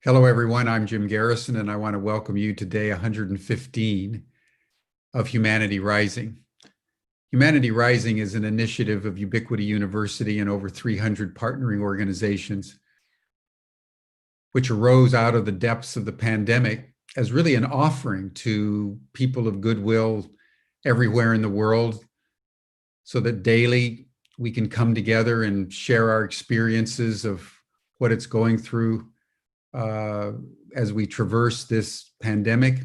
Hello, everyone. I'm Jim Garrison, and I want to welcome you to day 115 of Humanity Rising. Humanity Rising is an initiative of Ubiquity University and over 300 partnering organizations, which arose out of the depths of the pandemic as really an offering to people of goodwill everywhere in the world, so that daily we can come together and share our experiences of what it's going through as we traverse this pandemic,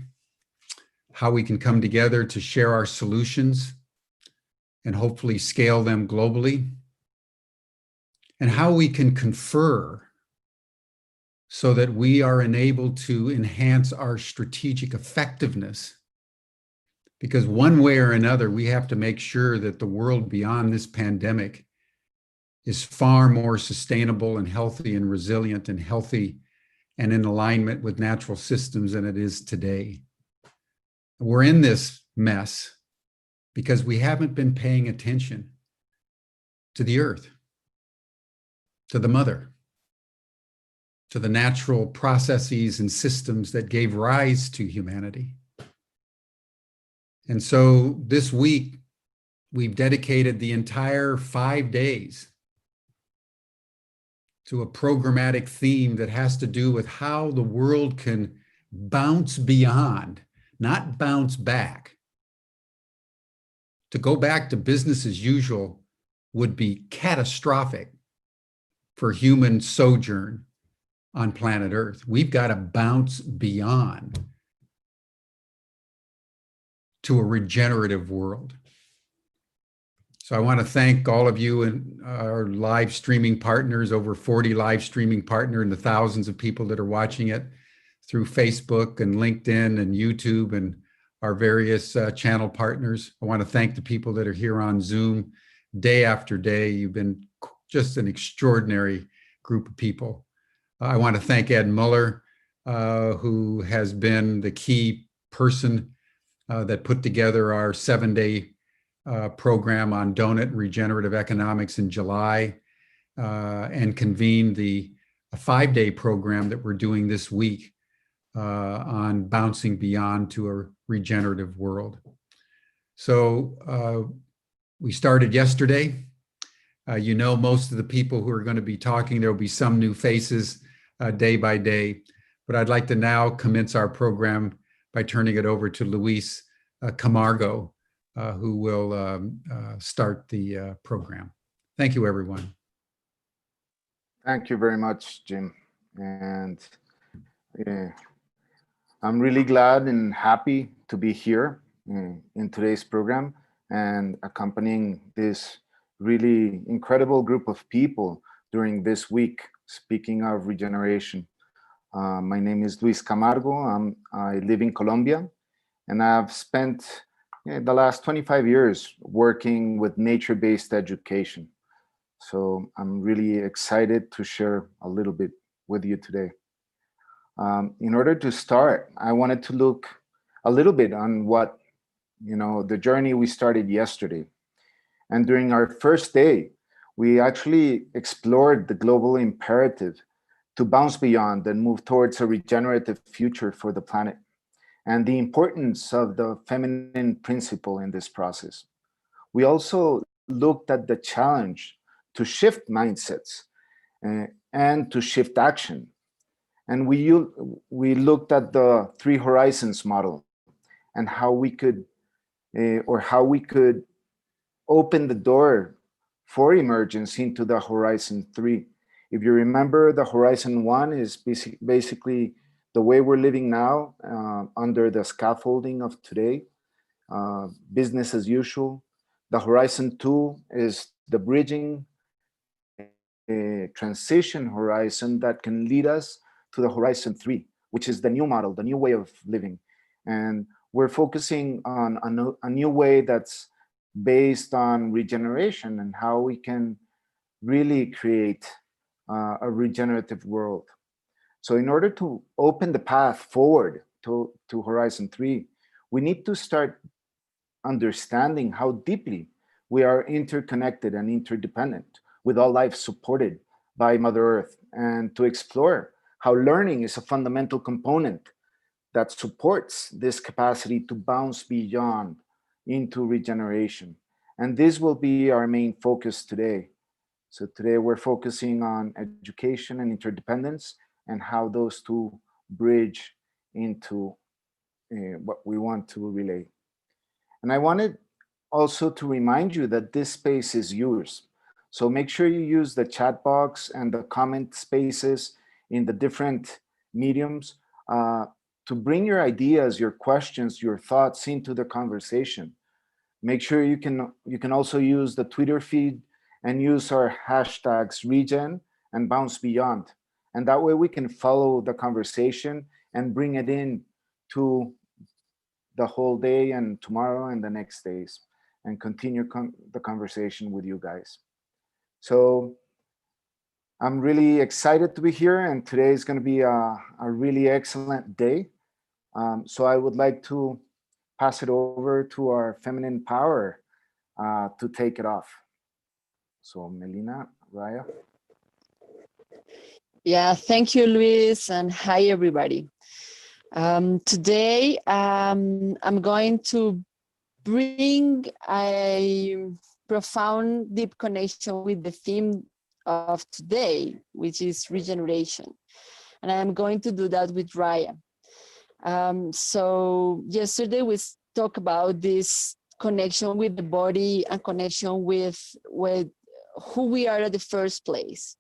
how we can come together to share our solutions and hopefully scale them globally, and how we can confer so that we are enabled to enhance our strategic effectiveness. Because one way or another, we have to make sure that the world beyond this pandemic is far more sustainable and healthy and resilient and healthy and in alignment with natural systems than it is today. We're in this mess because we haven't been paying attention to the earth, to the mother, to the natural processes and systems that gave rise to humanity. And so this week, we've dedicated the entire 5 days to a programmatic theme that has to do with how the world can bounce beyond, not bounce back. To go back to business as usual would be catastrophic for human sojourn on planet Earth. We've got to bounce beyond to a regenerative world. So I want to thank all of you and our live streaming partners, over 40 live streaming partners, and the thousands of people that are watching it through Facebook and LinkedIn and YouTube and our various channel partners. I want to thank the people that are here on Zoom day after day. You've been just an extraordinary group of people. I want to thank Ed Muller, who has been the key person that put together our 7-day program on donut and regenerative economics in July, and convened the 5-day program that we're doing this week on bouncing beyond to a regenerative world. So we started yesterday. You know, most of the people who are going to be talking, there will be some new faces day by day, but I'd like to now commence our program by turning it over to Luis Camargo, who will start the program. Thank you, everyone. Thank you very much, Jim. And I'm really glad and happy to be here in today's program and accompanying this really incredible group of people during this week. Speaking of regeneration, my name is Luis Camargo. I live in Colombia, and I've spent the last 25 years working with nature-based education. So I'm really excited to share a little bit with you today. In order to start, I wanted to look a little bit on what, the journey we started yesterday. And during our first day, we actually explored the global imperative to bounce beyond and move towards a regenerative future for the planet, and the importance of the feminine principle in this process. We also looked at the challenge to shift mindsets and to shift action. And we looked at the 3 horizons model and how we could open the door for emergence into the horizon 3. If you remember, the horizon 1 is basically the way we're living now, under the scaffolding of today, business as usual. The horizon 2 is the bridging transition horizon that can lead us to the horizon 3, which is the new model, the new way of living. And we're focusing on a new way that's based on regeneration and how we can really create a regenerative world. So in order to open the path forward to Horizon 3, we need to start understanding how deeply we are interconnected and interdependent, with all life supported by Mother Earth, and to explore how learning is a fundamental component that supports this capacity to bounce beyond into regeneration. And this will be our main focus today. So today we're focusing on education and interdependence and how those two bridge into what we want to relay. And I wanted also to remind you that this space is yours. So make sure you use the chat box and the comment spaces in the different mediums to bring your ideas, your questions, your thoughts into the conversation. Make sure you can also use the Twitter feed and use our hashtags regen and bounce beyond. And that way we can follow the conversation and bring it in to the whole day and tomorrow and the next days and continue the conversation with you guys. So I'm really excited to be here, and today is going to be a really excellent day. So I would like to pass it over to our feminine power to take it off. So Melina, Raya. Yeah, thank you, Luis, and hi, everybody. Today, I'm going to bring a profound, deep connection with the theme of today, which is regeneration. And I'm going to do that with Raya. So yesterday we talked about this connection with the body and connection with who we are at the first place.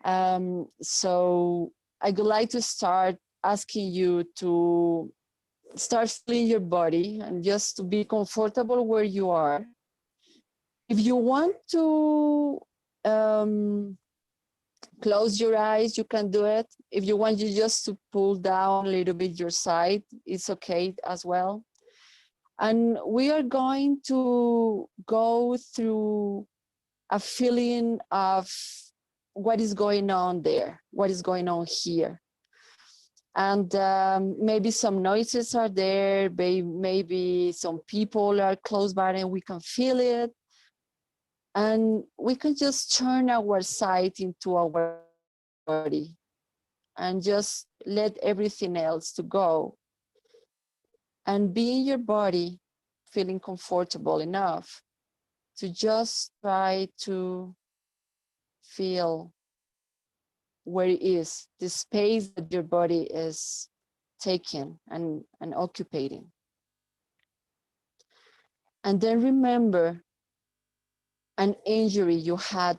So I would like to start asking you to start feeling your body and just to be comfortable where you are. If you want to close your eyes, you can do it. If you want you just to pull down a little bit your side, it's okay as well. And we are going to go through a feeling of what is going on there, what is going on here. And maybe some noises are there, maybe some people are close by and we can feel it. And we can just turn our sight into our body and just let everything else to go. And be in your body, feeling comfortable enough to just try to feel where it is, the space that your body is taking and occupying. And then remember an injury you had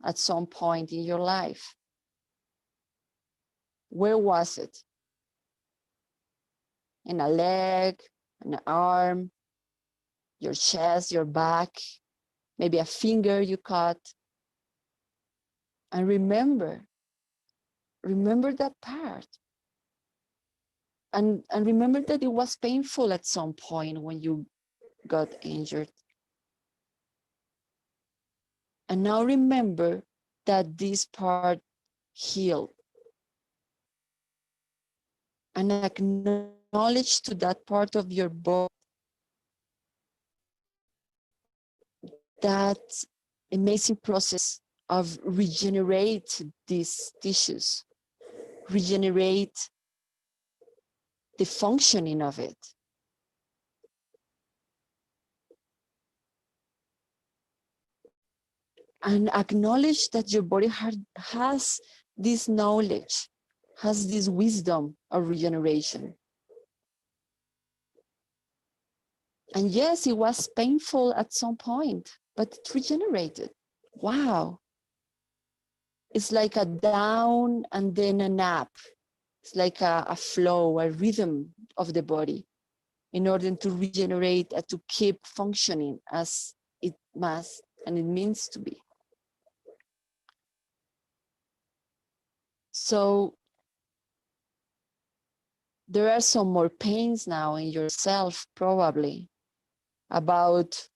at some point in your life. Where was it? In a leg, an arm, your chest, your back, maybe a finger you cut. And remember that part. And remember that it was painful at some point when you got injured. And now remember that this part healed. And acknowledge to that part of your body that amazing process of regenerate these tissues, regenerate the functioning of it. And acknowledge that your body has this knowledge, has this wisdom of regeneration. And yes, it was painful at some point, but it regenerated. Wow. It's like a down and then an up. It's like a flow, a rhythm of the body in order to regenerate and to keep functioning as it must and it means to be. So there are some more pains now in yourself, probably, about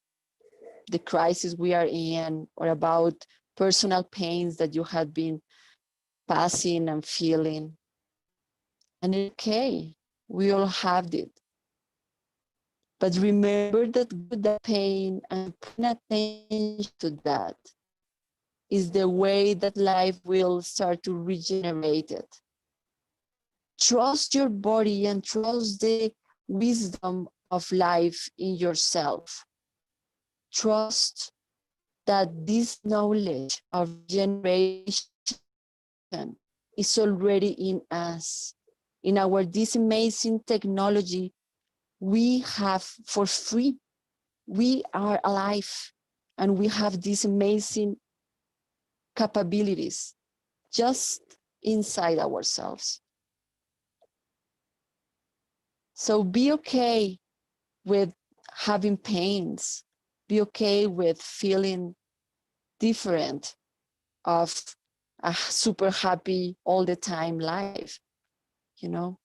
the crisis we are in, or about personal pains that you had been passing and feeling. And it's okay, we all have it. But remember that the pain and paying attention to that is the way that life will start to regenerate it. trust your body and trust the wisdom of life in yourself. Trust that this knowledge of generation is already in us. In this amazing technology we have for free. We are alive and we have these amazing capabilities just inside ourselves. So be okay with having pains. Be okay with feeling different of a super happy all the time life, you know.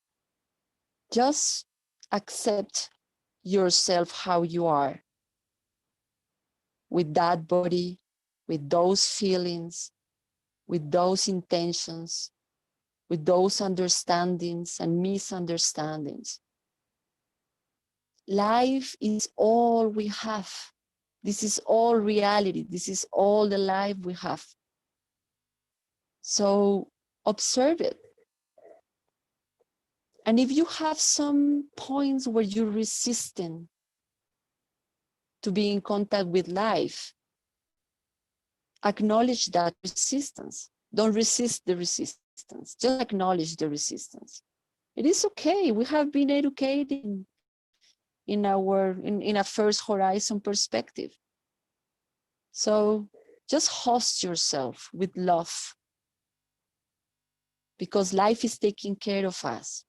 Just accept yourself how you are, with that body, with those feelings, with those intentions, with those understandings and misunderstandings. Life is all we have. This is all reality. This is all the life we have. So observe it. And if you have some points where you're resisting to be in contact with life, acknowledge that resistance. Don't resist the resistance. Just acknowledge the resistance. It is okay. We have been educated in a first horizon perspective. So just host yourself with love, because life is taking care of us.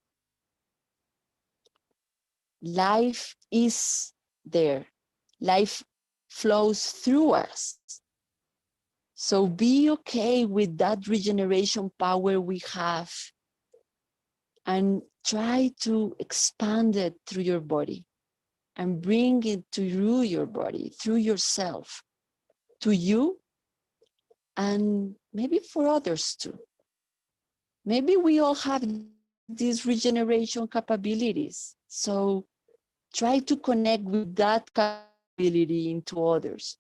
Life is there. Life flows through us. So be okay with that regeneration power we have and try to expand it through your body and bring it through your body, through yourself, to you and maybe for others too. Maybe we all have these regeneration capabilities. So try to connect with that capability into others.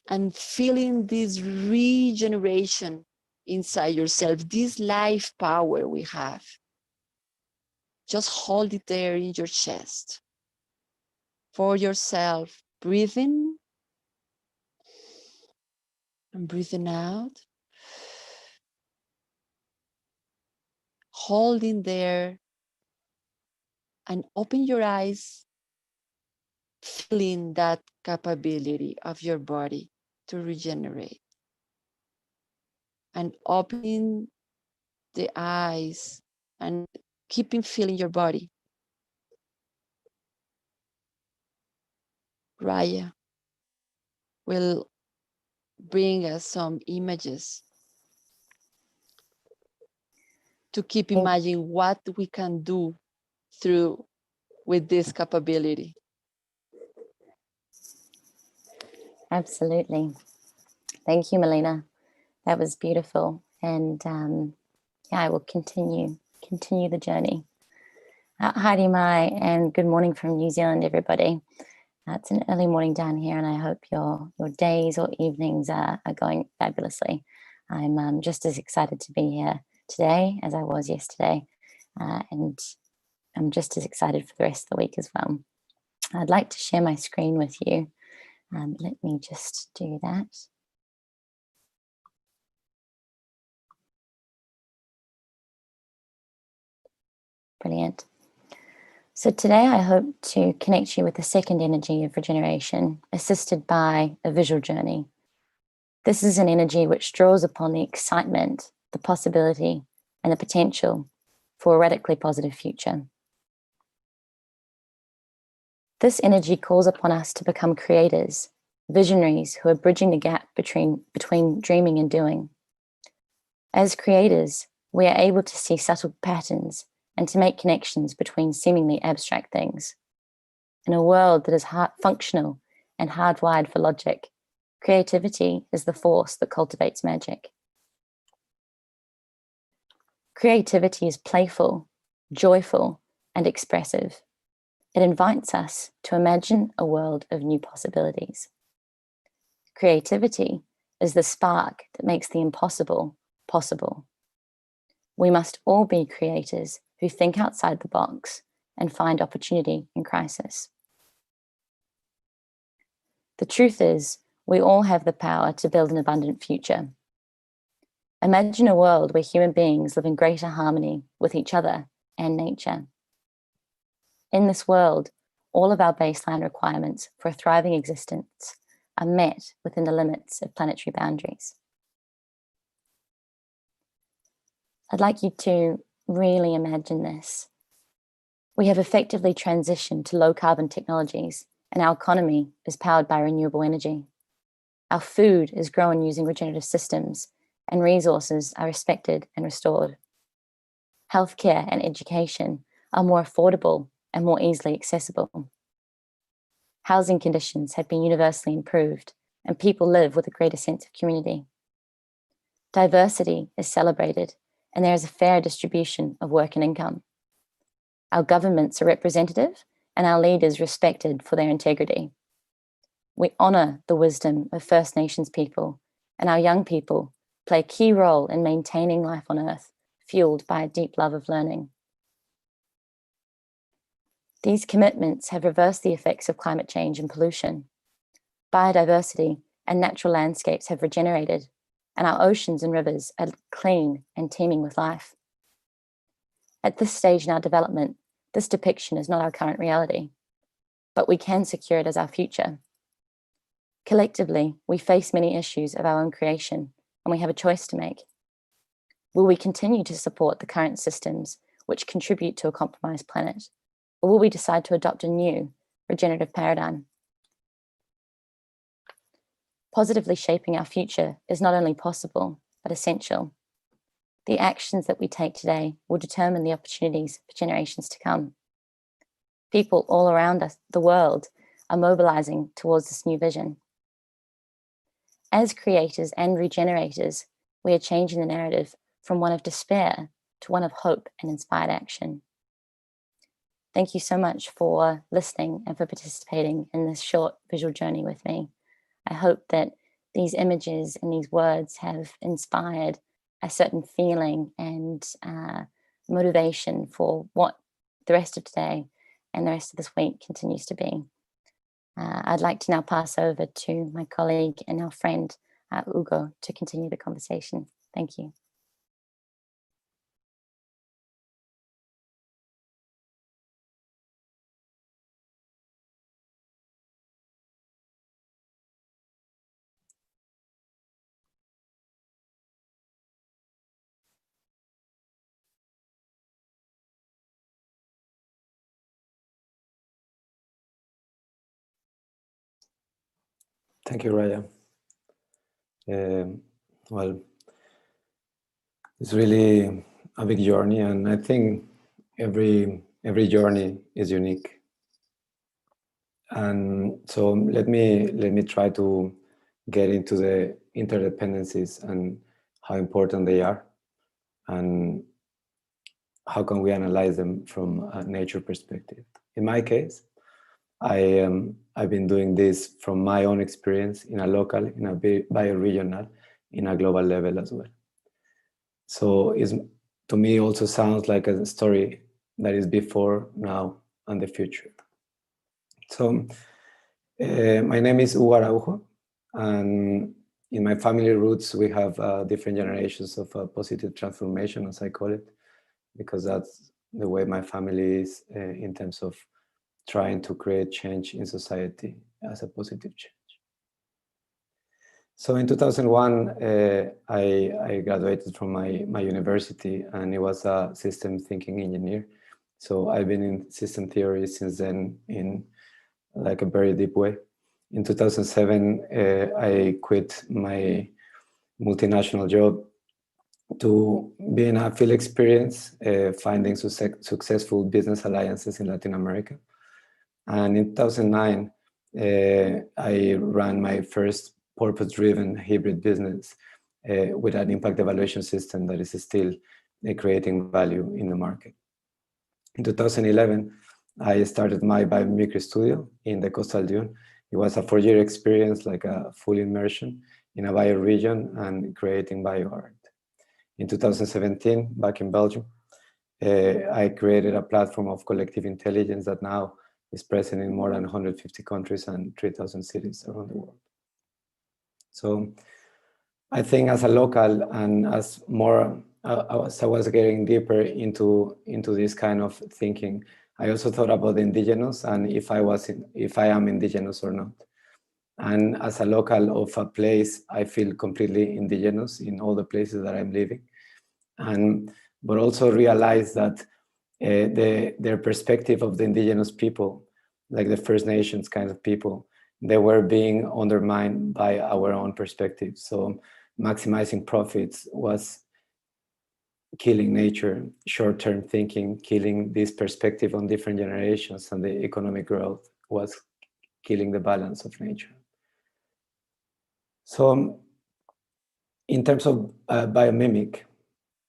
And feeling this regeneration inside yourself, this life power we have. Just hold it there in your chest for yourself. Breathe in and breathing out. Holding there and open your eyes, feeling that capability of your body to regenerate. And opening the eyes and keeping feeling your body. Raya will bring us some images to keep imagining what we can do through with this capability. Absolutely. Thank you, Melina. That was beautiful. And yeah, I will continue the journey. Heidi Mai, and good morning from New Zealand, everybody. It's an early morning down here, and I hope your days or evenings are going fabulously. I'm just as excited to be here today as I was yesterday, and I'm just as excited for the rest of the week as well. I'd like to share my screen with you. Let me just do that. Brilliant. So today I hope to connect you with the second energy of regeneration, assisted by a visual journey. This is an energy which draws upon the excitement, the possibility, and the potential for a radically positive future. This energy calls upon us to become creators, visionaries who are bridging the gap between dreaming and doing. As creators, we are able to see subtle patterns and to make connections between seemingly abstract things. In a world that is functional and hardwired for logic, creativity is the force that cultivates magic. Creativity is playful, joyful, and expressive. It invites us to imagine a world of new possibilities. Creativity is the spark that makes the impossible possible. We must all be creators who think outside the box and find opportunity in crisis. The truth is, we all have the power to build an abundant future. Imagine a world where human beings live in greater harmony with each other and nature. In this world, all of our baseline requirements for a thriving existence are met within the limits of planetary boundaries. I'd like you to really imagine this. We have effectively transitioned to low carbon technologies, and our economy is powered by renewable energy. Our food is grown using regenerative systems, and resources are respected and restored. Healthcare and education are more affordable and more easily accessible. Housing conditions have been universally improved, and people live with a greater sense of community. Diversity is celebrated, and there is a fair distribution of work and income. Our governments are representative, and our leaders respected for their integrity. We honor the wisdom of First Nations people, and our young people play a key role in maintaining life on Earth, fueled by a deep love of learning. These commitments have reversed the effects of climate change and pollution. Biodiversity and natural landscapes have regenerated, and our oceans and rivers are clean and teeming with life. At this stage in our development, this depiction is not our current reality, but we can secure it as our future. Collectively, we face many issues of our own creation, and we have a choice to make. Will we continue to support the current systems which contribute to a compromised planet, or will we decide to adopt a new, regenerative paradigm? Positively shaping our future is not only possible, but essential. The actions that we take today will determine the opportunities for generations to come. People all around us, the world, are mobilizing towards this new vision. As creators and regenerators, we are changing the narrative from one of despair to one of hope and inspired action. Thank you so much for listening and for participating in this short visual journey with me. I hope that these images and these words have inspired a certain feeling and motivation for what the rest of today and the rest of this week continues to be. I'd like to now pass over to my colleague and our friend, Ugo, to continue the conversation. Thank you. Thank you, Raya. Well, it's really a big journey, and I think every journey is unique. And so let me try to get into the interdependencies and how important they are, and how can we analyze them from a nature perspective. In my case, I've been doing this from my own experience in a local, in a bioregional, in a global level as well. So to me also sounds like a story that is before, now, and the future. So my name is Hugo Araujo, and in my family roots we have different generations of positive transformation, as I call it, because that's the way my family is in terms of trying to create change in society as a positive change. So in 2001, I graduated from my university, and it was a system thinking engineer. So I've been in system theory since then in like a very deep way. In 2007, I quit my multinational job to be in a field experience, finding successful business alliances in Latin America. And in 2009, I ran my first purpose-driven hybrid business with an impact evaluation system that is still creating value in the market. In 2011, I started my biomimicry studio in the Coastal Dune. It was a 4-year experience, like a full immersion in a bioregion and creating bioart. in 2017, back in Belgium. I created a platform of collective intelligence that now is present in more than 150 countries and 3,000 cities around the world. So I think as a local and as more, as I was getting deeper into this kind of thinking, I also thought about the indigenous and if I am indigenous or not. And as a local of a place, I feel completely indigenous in all the places that I'm living. But also realize that their perspective of the indigenous people, like the First Nations kind of people, they were being undermined by our own perspective. So maximizing profits was killing nature, short-term thinking, killing this perspective on different generations, and the economic growth was killing the balance of nature. So in terms of biomimic,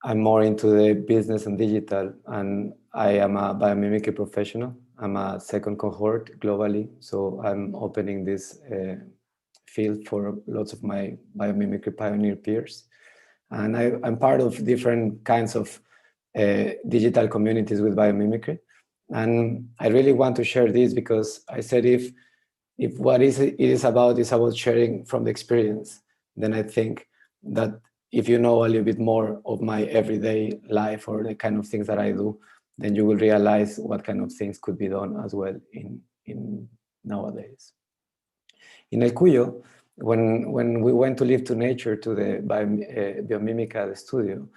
I'm more into the business and digital, and I am a biomimicry professional. I'm a second cohort globally, so I'm opening this field for lots of my biomimicry pioneer peers. And I'm part of different kinds of digital communities with biomimicry. And I really want to share this because I said if what it is about sharing from the experience, then I think that if you know a little bit more of my everyday life or the kind of things that I do, then you will realize what kind of things could be done as well in nowadays. In El Cuyo, when we went to live to nature to the Biomimica studio,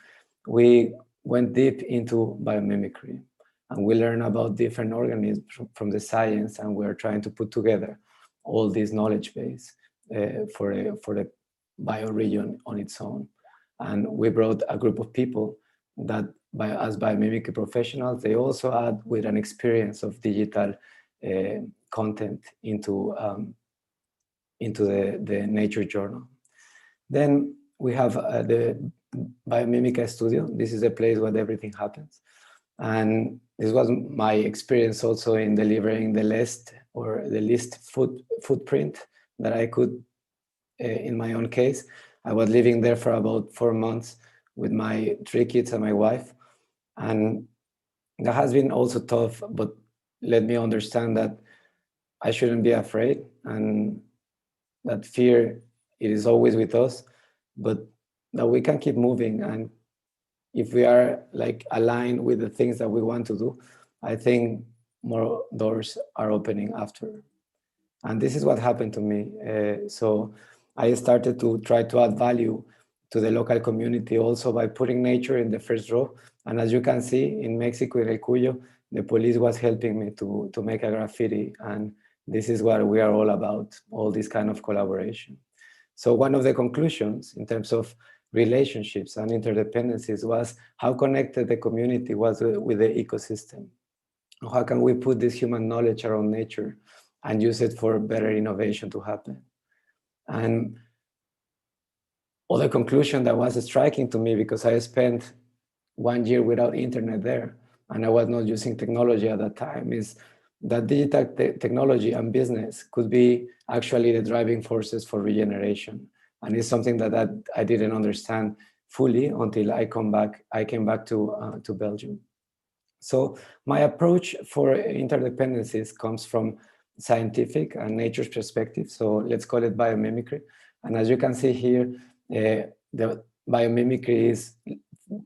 we went deep into biomimicry and we learned about different organisms from the science, and we're trying to put together all this knowledge base for the bioregion on its own. And we brought a group of people that, as biomimicry professionals, they also add with an experience of digital content into the Nature Journal. Then we have the Biomimica Studio. This is a place where everything happens. And this was my experience also in delivering the least footprint that I could in my own case. I was living there for about 4 months with my 3 kids and my wife. And that has been also tough, but let me understand that I shouldn't be afraid, and that fear, it is always with us, but that we can keep moving. And if we are like aligned with the things that we want to do, I think more doors are opening after. And this is what happened to me. So I started to try to add value to the local community also by putting nature in the first row. And as you can see in Mexico, in El Cuyo, the police was helping me to make a graffiti. And this is what we are all about, all this kind of collaboration. So one of the conclusions in terms of relationships and interdependencies was how connected the community was with the ecosystem. How can we put this human knowledge around nature and use it for better innovation to happen? And other conclusion that was striking to me, because I spent 1 year without internet there, and I was not using technology at that time, is that digital technology and business could be actually the driving forces for regeneration. And it's something that I didn't understand fully until I came back to Belgium. So my approach for interdependencies comes from scientific and nature's perspective. So let's call it biomimicry. And as you can see here, the biomimicry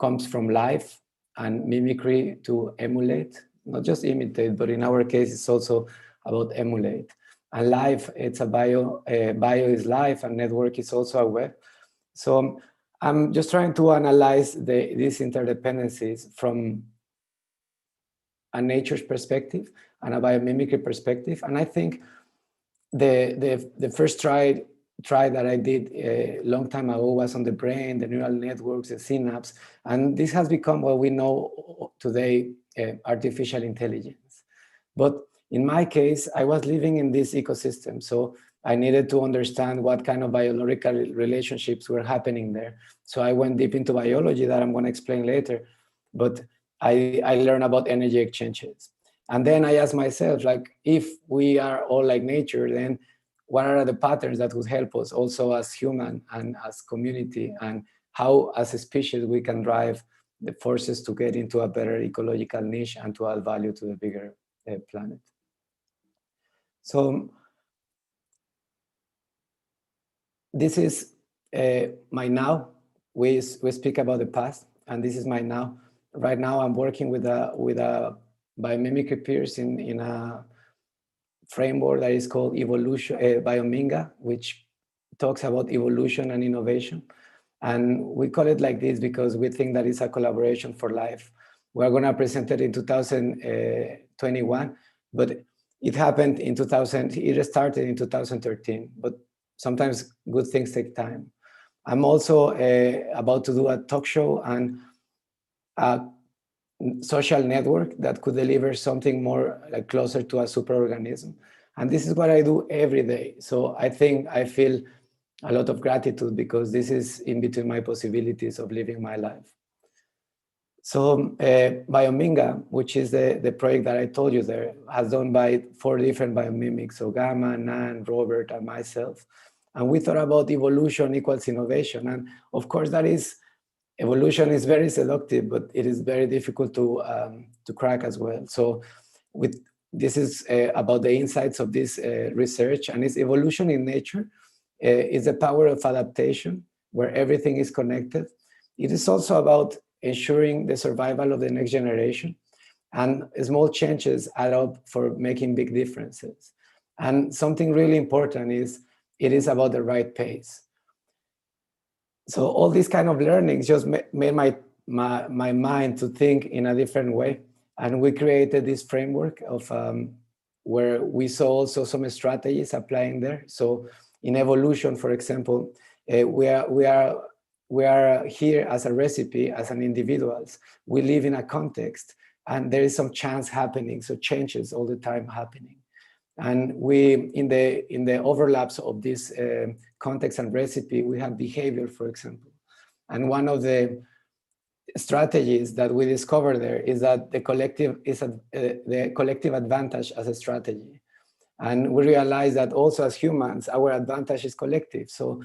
comes from life and mimicry to emulate, not just imitate, but in our case, it's also about emulate. And life, it's a bio is life, and network is also a web. So I'm just trying to analyze these interdependencies from a nature's perspective and a biomimicry perspective. And I think the first try that I did a long time ago was on the brain, the neural networks, the synapse. And this has become what we know today, artificial intelligence. But in my case, I was living in this ecosystem. So I needed to understand what kind of biological relationships were happening there. So I went deep into biology that I'm going to explain later. But I learned about energy exchanges. And then I asked myself, like, if we are all like nature, then what are the patterns that would help us also as human and as community? And how as a species we can drive the forces to get into a better ecological niche and to add value to the bigger planet. So this is my now. We speak about the past, and this is my now. Right now, I'm working with a biomimicry peers in a framework that is called evolution, Biominga, which talks about evolution and innovation. And we call it like this because we think that it's a collaboration for life. We're going to present it in 2021, but it happened in 2000, it started in 2013, but sometimes good things take time. I'm also about to do a talk show and a social network that could deliver something more like closer to a superorganism. And this is what I do every day. So I think I feel a lot of gratitude because this is in between my possibilities of living my life. So Biominga, which is the project that I told you there, has done by 4 different biomimics, so Gamma, Nan, Robert, and myself. And we thought about evolution equals innovation. And of course, evolution is very seductive, but it is very difficult to crack as well. So this is about the insights of this research, and it's evolution in nature. Is the power of adaptation, where everything is connected. It is also about ensuring the survival of the next generation, and small changes add up for making big differences. And something really important is it is about the right pace. So all these kind of learnings just made my mind to think in a different way. And we created this framework of where we saw also some strategies applying there. So in evolution, for example, we are here as a recipe, as an individuals. We live in a context, and there is some chance happening, so changes all the time happening. And we, in the overlaps of this context and recipe, we have behavior, for example. And one of the strategies that we discover there is that the collective advantage as a strategy. And we realize that also as humans, our advantage is collective. So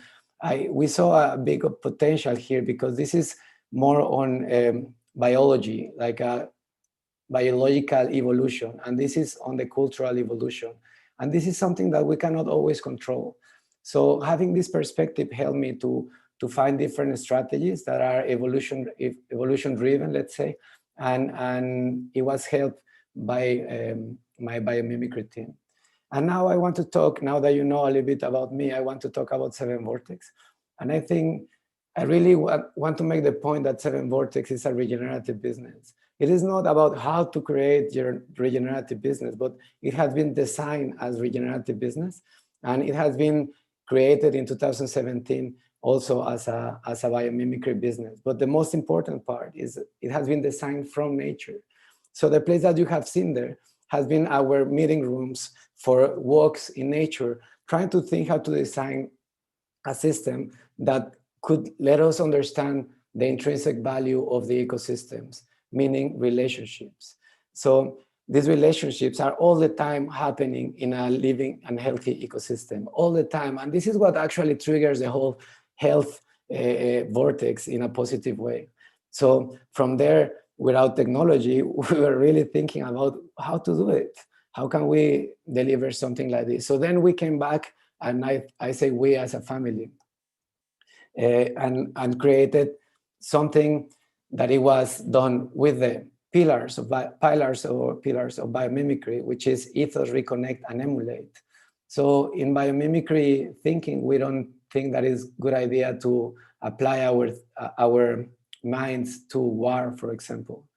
we saw a big potential here because this is more on biology, like a biological evolution, and this is on the cultural evolution. And this is something that we cannot always control. So having this perspective helped me to find different strategies that are evolution driven, let's say, and it was helped by my biomimicry team. And now I want to talk, now that you know a little bit about me, I want to talk about 7 Vortex. And I think I really want to make the point that 7 Vortex is a regenerative business. It is not about how to create your regenerative business, but it has been designed as regenerative business. And it has been created in 2017 also as a biomimicry business. But the most important part is it has been designed from nature. So the place that you have seen there has been our meeting rooms for walks in nature, trying to think how to design a system that could let us understand the intrinsic value of the ecosystems, meaning relationships. So these relationships are all the time happening in a living and healthy ecosystem, all the time. And this is what actually triggers the whole health vortex in a positive way. So from there, without technology, we were really thinking about how to do it. How can we deliver something like this? So then we came back, and I say we as a family, and created something that it was done with the pillars of biomimicry, which is ethos, reconnect, and emulate. So in biomimicry thinking, we don't think that it's a good idea to apply our minds to war, for example.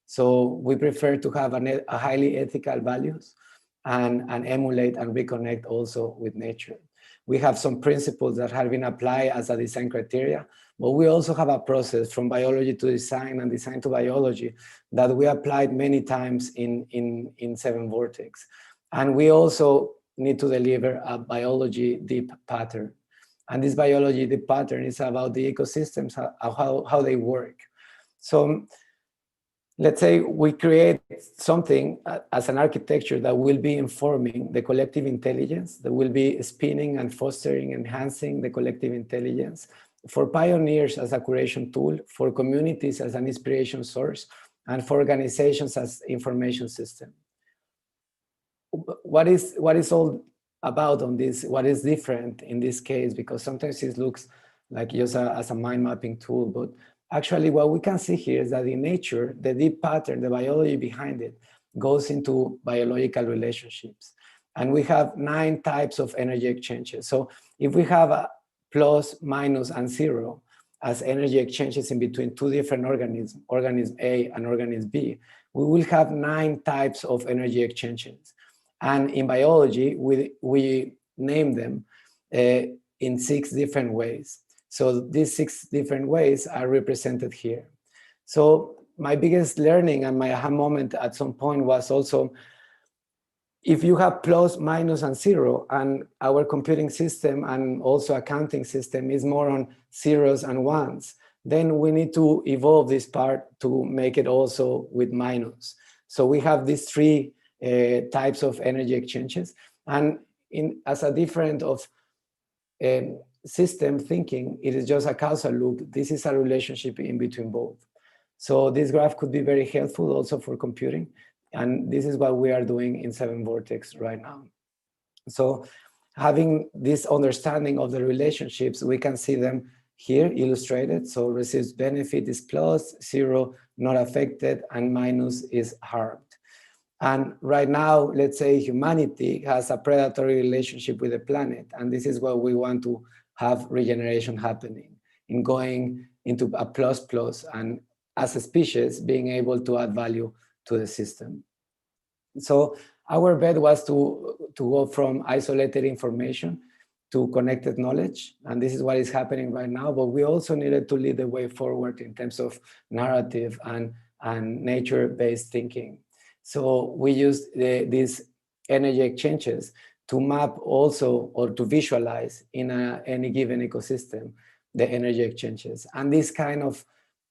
So we prefer to have a highly ethical values and emulate and reconnect also with nature. We have some principles that have been applied as a design criteria, but we also have a process from biology to design and design to biology that we applied many times in 7 Vortex. And we also need to deliver a biology deep pattern. And this biology deep pattern is about the ecosystems, how they work. So let's say we create something as an architecture that will be informing the collective intelligence, that will be spinning and fostering, enhancing the collective intelligence, for pioneers as a curation tool, for communities as an inspiration source, and for organizations as information system. What is all about on this? What is different in this case? Because sometimes it looks like just as a mind mapping tool, but actually what we can see here is that in nature, the deep pattern, the biology behind it, goes into biological relationships. And we have 9 types of energy exchanges. So if we have a plus, minus, and 0 as energy exchanges in between 2 different organisms, organism A and organism B, we will have 9 types of energy exchanges. And in biology, we name them in 6 different ways. So these 6 different ways are represented here. So my biggest learning and my aha moment at some point was also, if you have plus, minus, and 0, and our computing system and also accounting system is more on zeros and ones, then we need to evolve this part to make it also with minus. So we have these 3 types of energy exchanges, and as a different of system thinking, it is just a causal loop. This is a relationship in between both. So this graph could be very helpful also for computing, and this is what we are doing in 7 Vortex right now. So having this understanding of the relationships, we can see them here illustrated. So receives benefit is plus, 0 not affected, and minus is harmed. And right now, let's say humanity has a predatory relationship with the planet, and this is what we want to have regeneration happening, in going into a plus, and as a species being able to add value to the system. So our bet was to go from isolated information to connected knowledge, and this is what is happening right now, but we also needed to lead the way forward in terms of narrative and nature-based thinking. So we used these energy exchanges to map also, or to visualize in any given ecosystem, the energy exchanges. And this kind of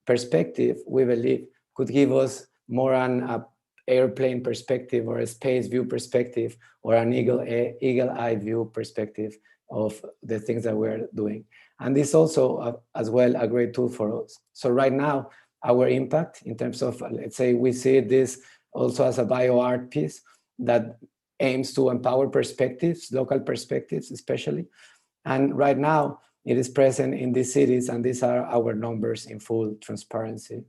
perspective, we believe, could give us more an airplane perspective, or a space view perspective, or an eagle-eye view perspective of the things that we're doing. And this also, as well, a great tool for us. So right now, our impact in terms of, let's say, we see this also as a bio-art piece that aims to empower perspectives, local perspectives especially. And right now, it is present in these cities, and these are our numbers in full transparency.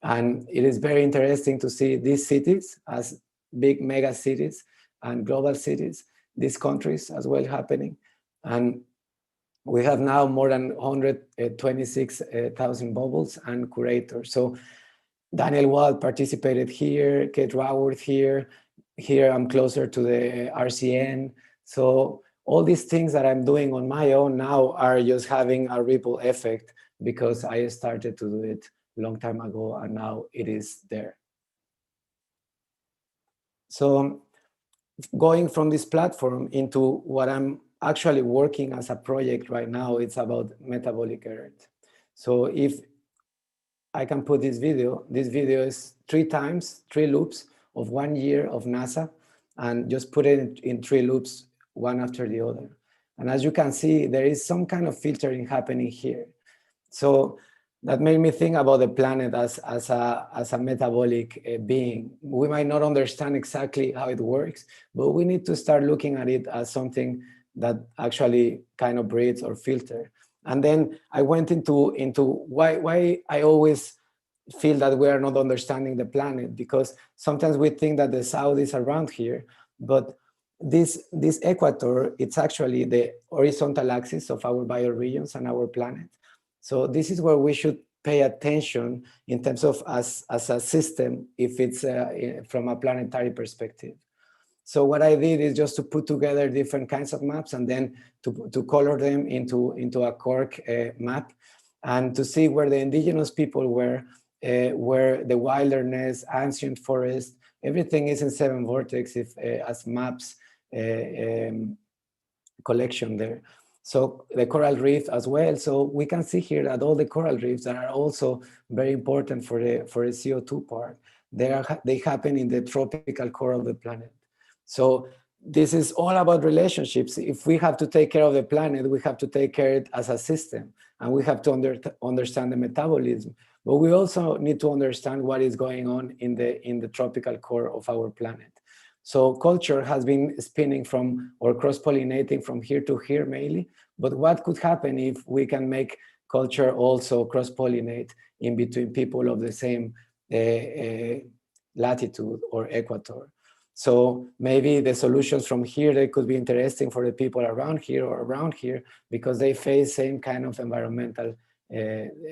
And it is very interesting to see these cities as big mega cities and global cities, these countries as well happening. And we have now more than 126,000 bubbles and curators. So Daniel Wald participated here, Kate Raworth here. Here I'm closer to the RCN. So all these things that I'm doing on my own now are just having a ripple effect, because I started to do it a long time ago, and now it is there. So going from this platform into what I'm actually working as a project right now, it's about metabolic earth. So if I can put this video is 3 loops of 1 year of NASA, and just put it in 3 loops, one after the other. And as you can see, there is some kind of filtering happening here. So that made me think about the planet as a metabolic being. We might not understand exactly how it works, but we need to start looking at it as something that actually kind of breathes or filters. And then I went into why I always feel that we are not understanding the planet, because sometimes we think that the south is around here, but this equator, it's actually the horizontal axis of our bioregions and our planet. So this is where we should pay attention in terms of as a system, if it's from a planetary perspective. So what I did is just to put together different kinds of maps, and then to color them into a cork map, and to see where the indigenous people were, where the wilderness, ancient forest, everything is in 7 Vortex as maps collection there. So the coral reef as well. So we can see here that all the coral reefs that are also very important for the CO2 part, they happen in the tropical core of the planet. So this is all about relationships. If we have to take care of the planet, we have to take care of it as a system. and we have to understand the metabolism. But we also need to understand what is going on in the tropical core of our planet. So culture has been spinning from or cross-pollinating from here to here mainly, but what could happen if we can make culture also cross-pollinate in between people of the same latitude or equator? So maybe the solutions from here, they could be interesting for the people around here or around here because they face same kind of environmental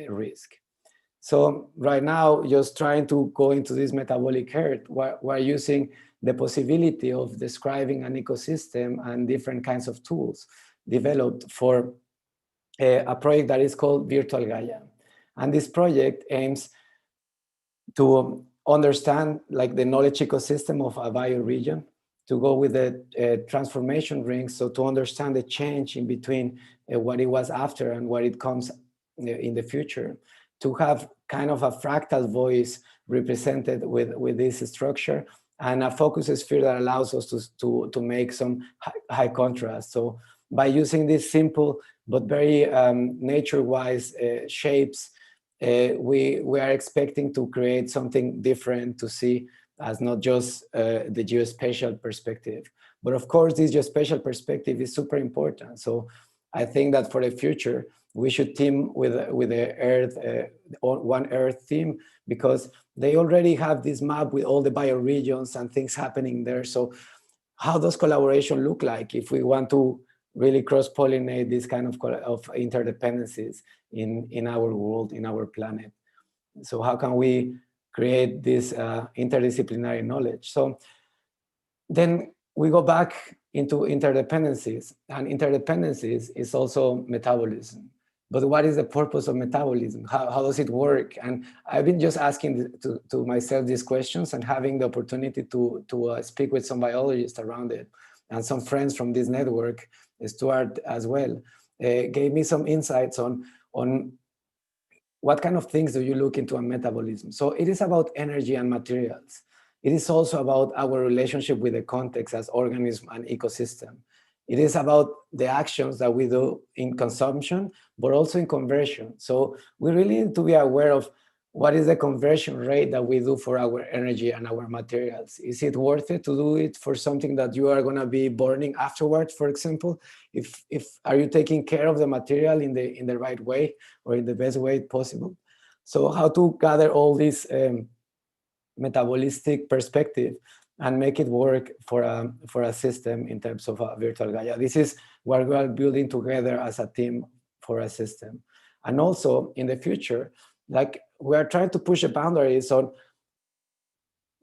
risk. So right now, just trying to go into this metabolic earth, we're using the possibility of describing an ecosystem and different kinds of tools developed for a project that is called Virtual Gaia. And this project aims to understand like the knowledge ecosystem of a bioregion, to go with the transformation rings, so to understand the change in between what it was after and what it comes in the future, to have kind of a fractal voice represented with this structure, and a focus sphere that allows us to make some high contrast. So by using these simple but very nature-wise shapes, we are expecting to create something different to see as not just the geospatial perspective. But of course, this geospatial perspective is super important. So I think that for the future, we should team with the Earth, One Earth team, because they already have this map with all the bioregions and things happening there. So how does collaboration look like if we want to really cross-pollinate this kind of interdependencies in our world, in our planet? So how can we create this interdisciplinary knowledge? So then we go back into interdependencies, and interdependencies is also metabolism. But what is the purpose of metabolism? How does it work? And I've been just asking to myself these questions, and having the opportunity to speak with some biologists around it, and some friends from this network, Stuart as well, gave me some insights on what kind of things do you look into a metabolism. So it is about energy and materials. It is also about our relationship with the context as organism and ecosystem. It is about the actions that we do in consumption, but also in conversion. So we really need to be aware of what is the conversion rate that we do for our energy and our materials. Is it worth it to do it for something that you are going to be burning afterwards, for example? If are you taking care of the material in the right way or in the best way possible? So how to gather all this metabolistic perspective and make it work for a system in terms of a virtual Gaia. This is what we are building together as a team for a system. And also in the future, like we are trying to push the boundaries on,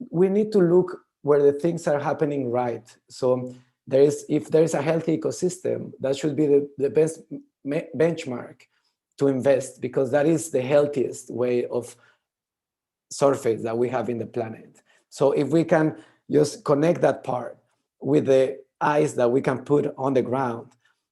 we need to look where the things are happening right. So if there is a healthy ecosystem, that should be the best benchmark to invest, because that is the healthiest way of surface that we have in the planet. So if we can just connect that part with the eyes that we can put on the ground,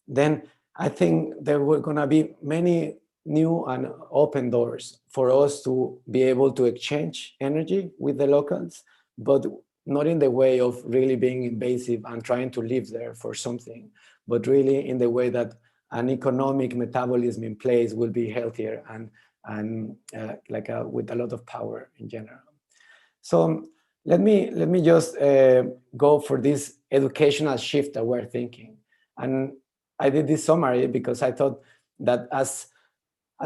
then I think there were going to be many new and open doors for us to be able to exchange energy with the locals, but not in the way of really being invasive and trying to live there for something, but really in the way that an economic metabolism in place will be healthier and with a lot of power in general. So let me just go for this educational shift that we're thinking. And I did this summary because I thought that as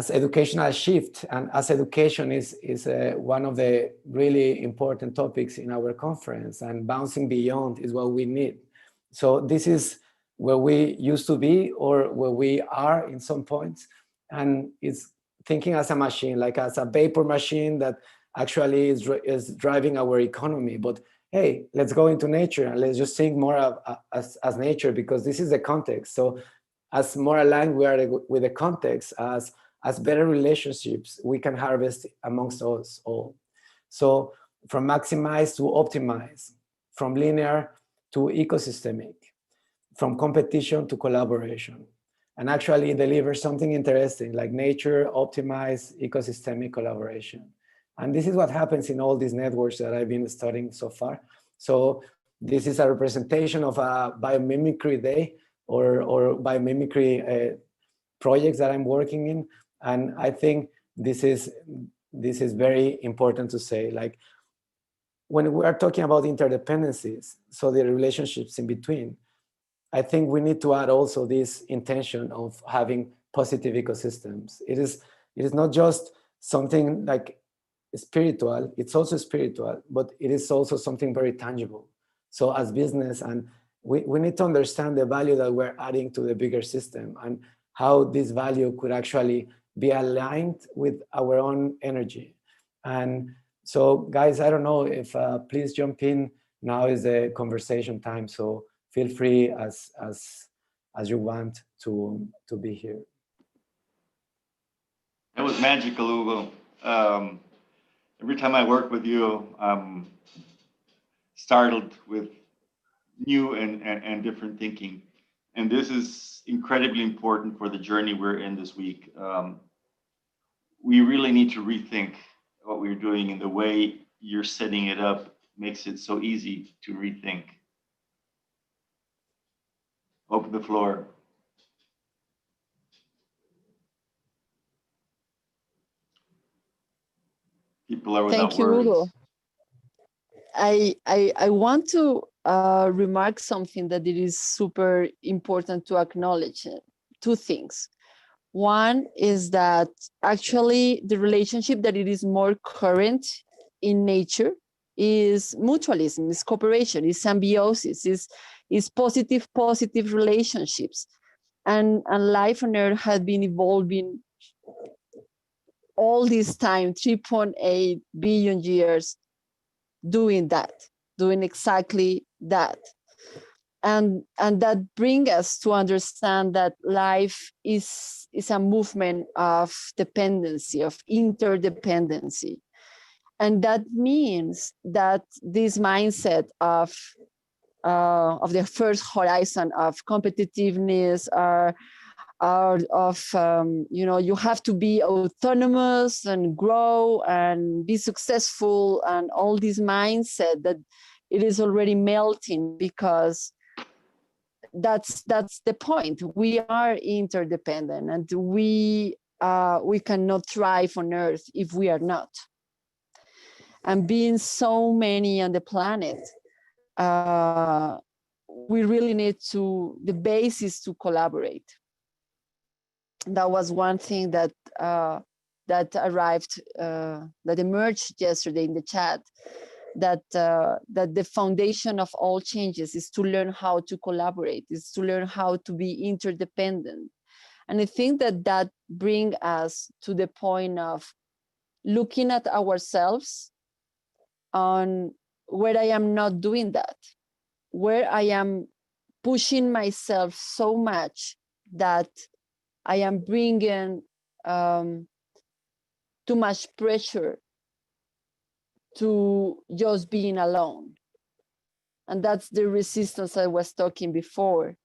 educational shift and as education is one of the really important topics in our conference, and bouncing beyond is what we need. So this is where we used to be, or where we are in some points, and it's thinking as a machine, like as a vapor machine that actually is driving our economy. But hey, let's go into nature and let's just think more as nature, because this is the context. So as more aligned we are with the context, as better relationships we can harvest amongst us all. So from maximize to optimize, from linear to ecosystemic, from competition to collaboration, and actually deliver something interesting like nature, optimize, ecosystemic collaboration. And this is what happens in all these networks that I've been studying so far. So this is a representation of a biomimicry day or biomimicry projects that I'm working in. And I think this is very important to say, like, when we are talking about interdependencies, so the relationships in between, I think we need to add also this intention of having positive ecosystems. It is not just something like spiritual, it's also spiritual, but it is also something very tangible. So as business, and we need to understand the value that we're adding to the bigger system and how this value could actually be aligned with our own energy. And so guys, I don't know if please jump in. Now is the conversation time, so feel free as you want to be here. That was magical, Hugo. Every time I work with you, I'm startled with new and different thinking. And this is incredibly important for the journey we're in this week. We really need to rethink what we're doing, and the way you're setting it up makes it so easy to rethink. Open the floor. People are without Thank you, words. Hugo. I want to remark something that it is super important to acknowledge. Two things. One is that actually the relationship that it is more current in nature is mutualism, is cooperation, is symbiosis, is positive relationships. And life on Earth has been evolving all this time, 3.8 billion years, doing exactly that. And that brings us to understand that life is a movement of dependency, of interdependency. And that means that this mindset of the first horizon of competitiveness, you have to be autonomous and grow and be successful, and all this mindset that it is already melting, because that's the point. We are interdependent, and we cannot thrive on Earth if we are not. And being so many on the planet, we really need the basis to collaborate. That was one thing that arrived, that emerged yesterday in the chat, that the foundation of all changes is to learn how to collaborate, is to learn how to be interdependent. And I think that brings us to the point of looking at ourselves on where I am not doing that, where I am pushing myself so much that I am bringing too much pressure to just being alone. And that's the resistance I was talking before.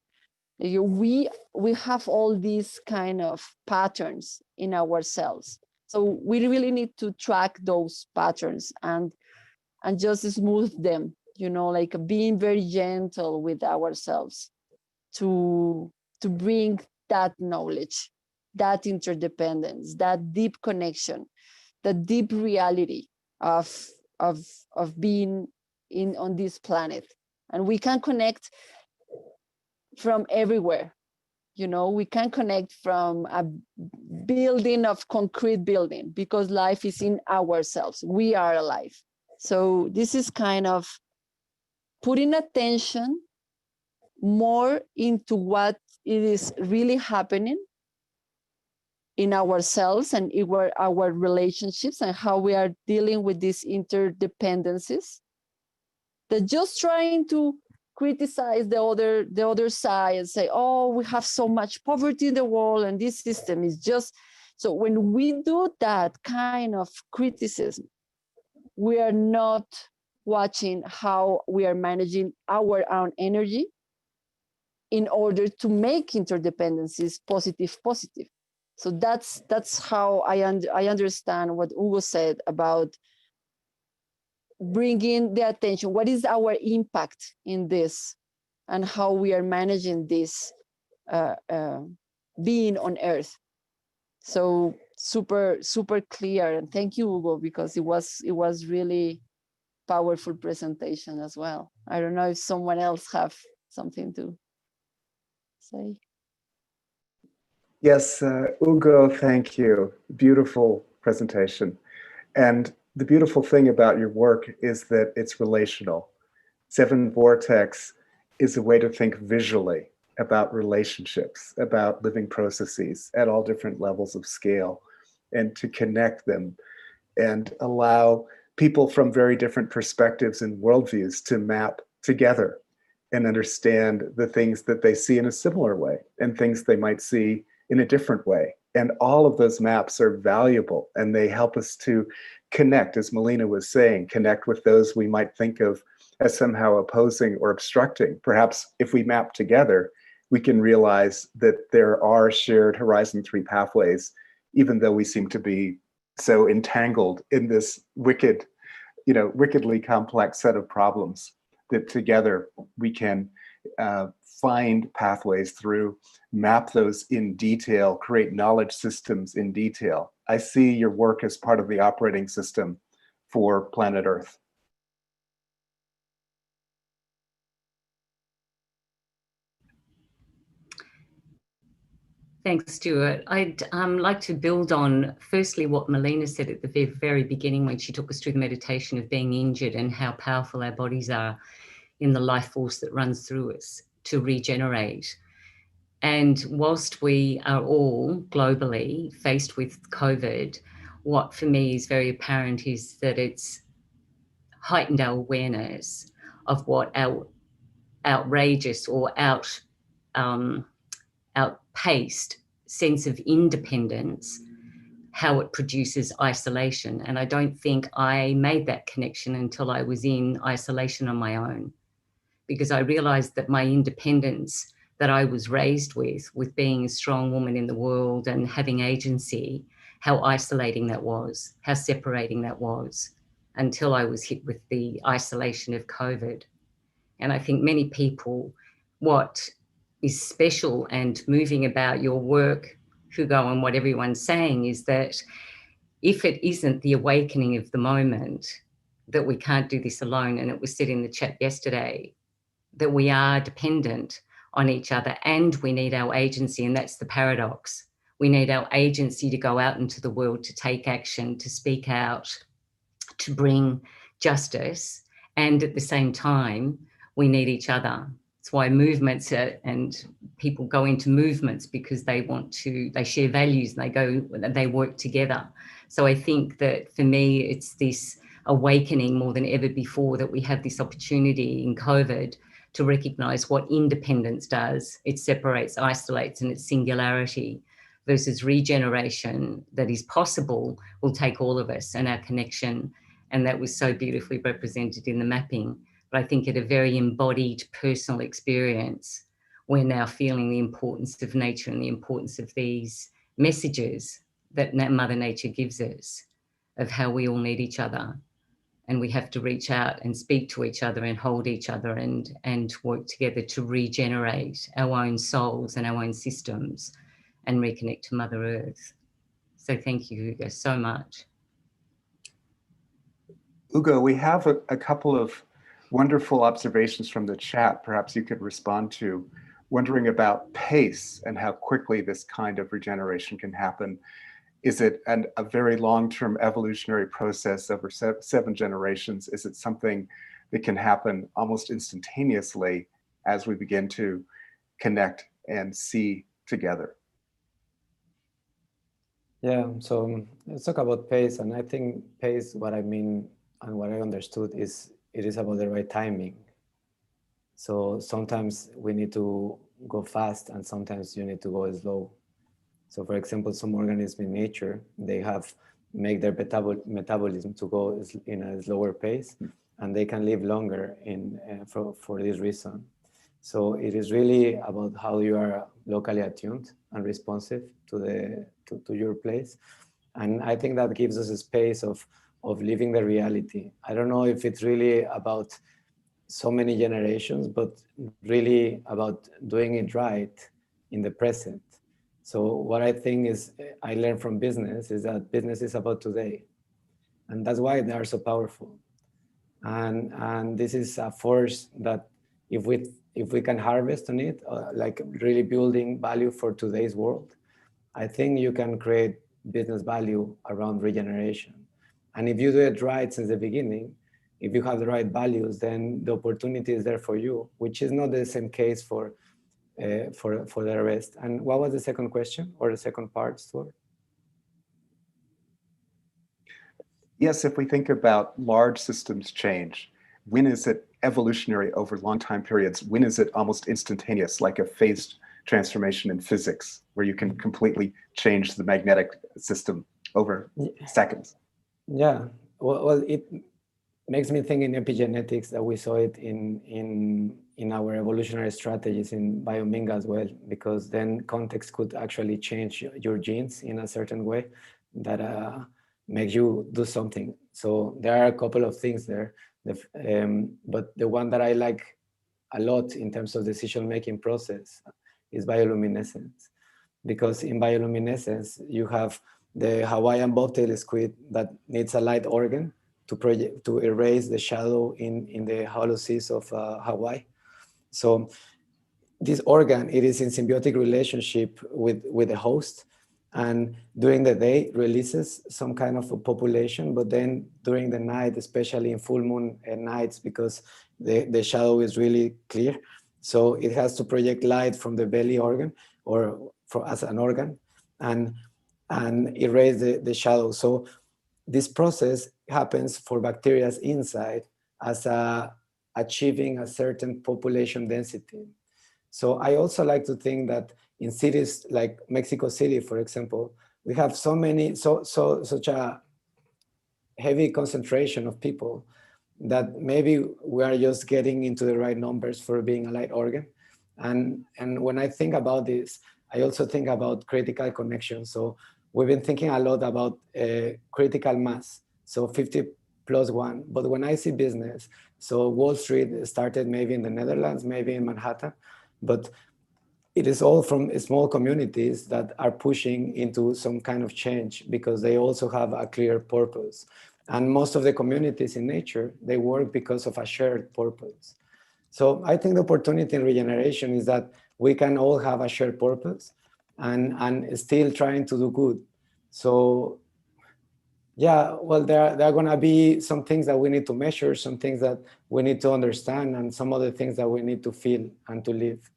We have all these kind of patterns in ourselves. So we really need to track those patterns and just smooth them, like being very gentle with ourselves to bring that knowledge, that interdependence, that deep connection, that deep reality of being on this planet. And we can connect from everywhere. We can connect from a building of concrete building, because life is in ourselves. We are alive. So this is kind of putting attention more into what it is really happening in ourselves and in our relationships, and how we are dealing with these interdependencies, that just trying to criticize the other side and say, oh, we have so much poverty in the world and this system is just. So when we do that kind of criticism, we are not watching how we are managing our own energy in order to make interdependencies positive. So that's how I understand what Hugo said about bringing the attention. What is our impact in this, and how we are managing this being on Earth. So super clear, and thank you, Hugo, because it was really powerful presentation as well. I don't know if someone else have something to say. Yes, Hugo, thank you. Beautiful presentation. And the beautiful thing about your work is that it's relational. Seven Vortex is a way to think visually about relationships, about living processes at all different levels of scale, and to connect them and allow people from very different perspectives and worldviews to map together and understand the things that they see in a similar way and things they might see in a different way. And all of those maps are valuable, and they help us to connect, as Melina was saying, connect with those we might think of as somehow opposing or obstructing. Perhaps if we map together, we can realize that there are shared Horizon 3 pathways, even though we seem to be so entangled in this wickedly complex set of problems, that together we can find pathways through, map those in detail, create knowledge systems in detail. I see your work as part of the operating system for planet Earth. Thanks, Stuart. I'd like to build on, firstly, what Melina said at the very beginning when she took us through the meditation of being injured and how powerful our bodies are in the life force that runs through us to regenerate. And whilst we are all globally faced with COVID, what for me is very apparent is that it's heightened our awareness of what our outrageous or outpaced sense of independence, how it produces isolation. And I don't think I made that connection until I was in isolation on my own, because I realized that my independence that I was raised with being a strong woman in the world and having agency, how isolating that was, how separating that was, until I was hit with the isolation of COVID. And I think many people, what is special and moving about your work, Hugo, and what everyone's saying is that if it isn't the awakening of the moment, that we can't do this alone, and it was said in the chat yesterday, that we are dependent on each other and we need our agency. And that's the paradox. We need our agency to go out into the world, to take action, to speak out, to bring justice. And at the same time, we need each other. It's why movements and people go into movements, because they share values and they work together. So I think that for me, it's this awakening more than ever before that we have this opportunity in COVID to recognize what independence does. It separates, isolates, and its singularity, versus regeneration that is possible will take all of us and our connection. And that was so beautifully represented in the mapping. But I think at a very embodied personal experience, we're now feeling the importance of nature and the importance of these messages that Mother Nature gives us of how we all need each other. And we have to reach out and speak to each other and hold each other and work together to regenerate our own souls and our own systems and reconnect to Mother Earth. So thank you, Hugo, so much. Hugo, we have a couple of wonderful observations from the chat, perhaps you could respond to, wondering about pace and how quickly this kind of regeneration can happen. Is it a very long-term evolutionary process over 7 generations? Is it something that can happen almost instantaneously as we begin to connect and see together? Yeah, so let's talk about pace. And I think pace, what I mean and what I understood is it is about the right timing. So sometimes we need to go fast and sometimes you need to go slow. So for example, some organisms in nature, they make their metabolism to go in a slower pace, and they can live longer for this reason. So it is really about how you are locally attuned and responsive to your place. And I think that gives us a space of living the reality. I don't know if it's really about so many generations, but really about doing it right in the present. So what I think is, I learned from business is that business is about today. And that's why they are so powerful. And this is a force that if we can harvest on it, like really building value for today's world, I think you can create business value around regeneration. And if you do it right since the beginning, if you have the right values, then the opportunity is there for you, which is not the same case for the rest. And what was the second question, or the second part, Stuart? Yes, if we think about large systems change, when is it evolutionary over long time periods? When is it almost instantaneous, like a phased transformation in physics, where you can completely change the magnetic system over seconds? Yeah, well, it makes me think in epigenetics that we saw it in our evolutionary strategies in bioming as well, because then context could actually change your genes in a certain way that makes you do something. So there are a couple of things there, but the one that I like a lot in terms of decision-making process is bioluminescence, because in bioluminescence you have the Hawaiian bobtail squid that needs a light organ to erase the shadow in the hollow seas of Hawaii. So this organ, it is in symbiotic relationship with the host, and during the day releases some kind of a population, but then during the night, especially in full moon nights, because the shadow is really clear, so it has to project light from the belly organ or as an organ and erase the shadow. So this process happens for bacteria inside as achieving a certain population density. So I also like to think that in cities like Mexico City, for example, we have such a heavy concentration of people that maybe we are just getting into the right numbers for being a light organ. And when I think about this, I also think about critical connection. So we've been thinking a lot about critical mass, so 50 plus 1. But when I see business, so Wall Street started maybe in the Netherlands, maybe in Manhattan, but it is all from small communities that are pushing into some kind of change because they also have a clear purpose. And most of the communities in nature, they work because of a shared purpose. So I think the opportunity in regeneration is that we can all have a shared purpose and still trying to do good. So yeah, well, there are going to be some things that we need to measure, some things that we need to understand, and some other things that we need to feel and to live.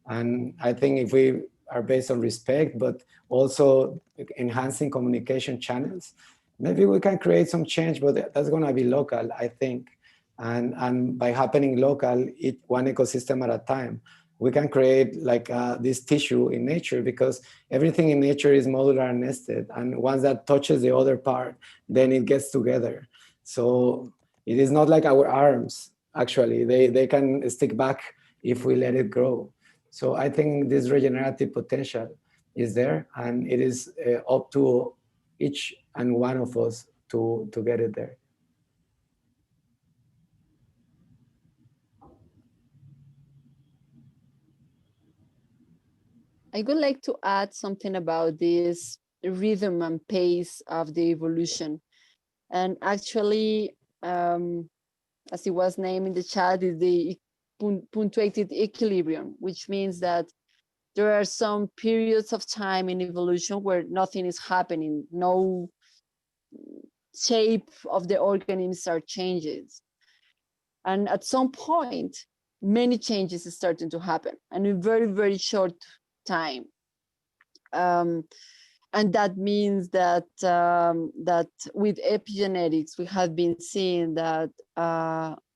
And I think if we are based on respect, but also enhancing communication channels, maybe we can create some change, but that's going to be local, I think. And by happening local, one ecosystem at a time, we can create like this tissue in nature, because everything in nature is modular and nested. And once that touches the other part, then it gets together. So it is not like our arms, actually. They can stick back if we let it grow. So I think this regenerative potential is there, and it is up to each and one of us to get it there. I would like to add something about this rhythm and pace of the evolution. And actually, as it was named in the chat, is the punctuated equilibrium, which means that there are some periods of time in evolution where nothing is happening, no shape of the organisms are changes. And at some point, many changes are starting to happen, and in very, very short time. And that means that that with epigenetics, we have been seeing that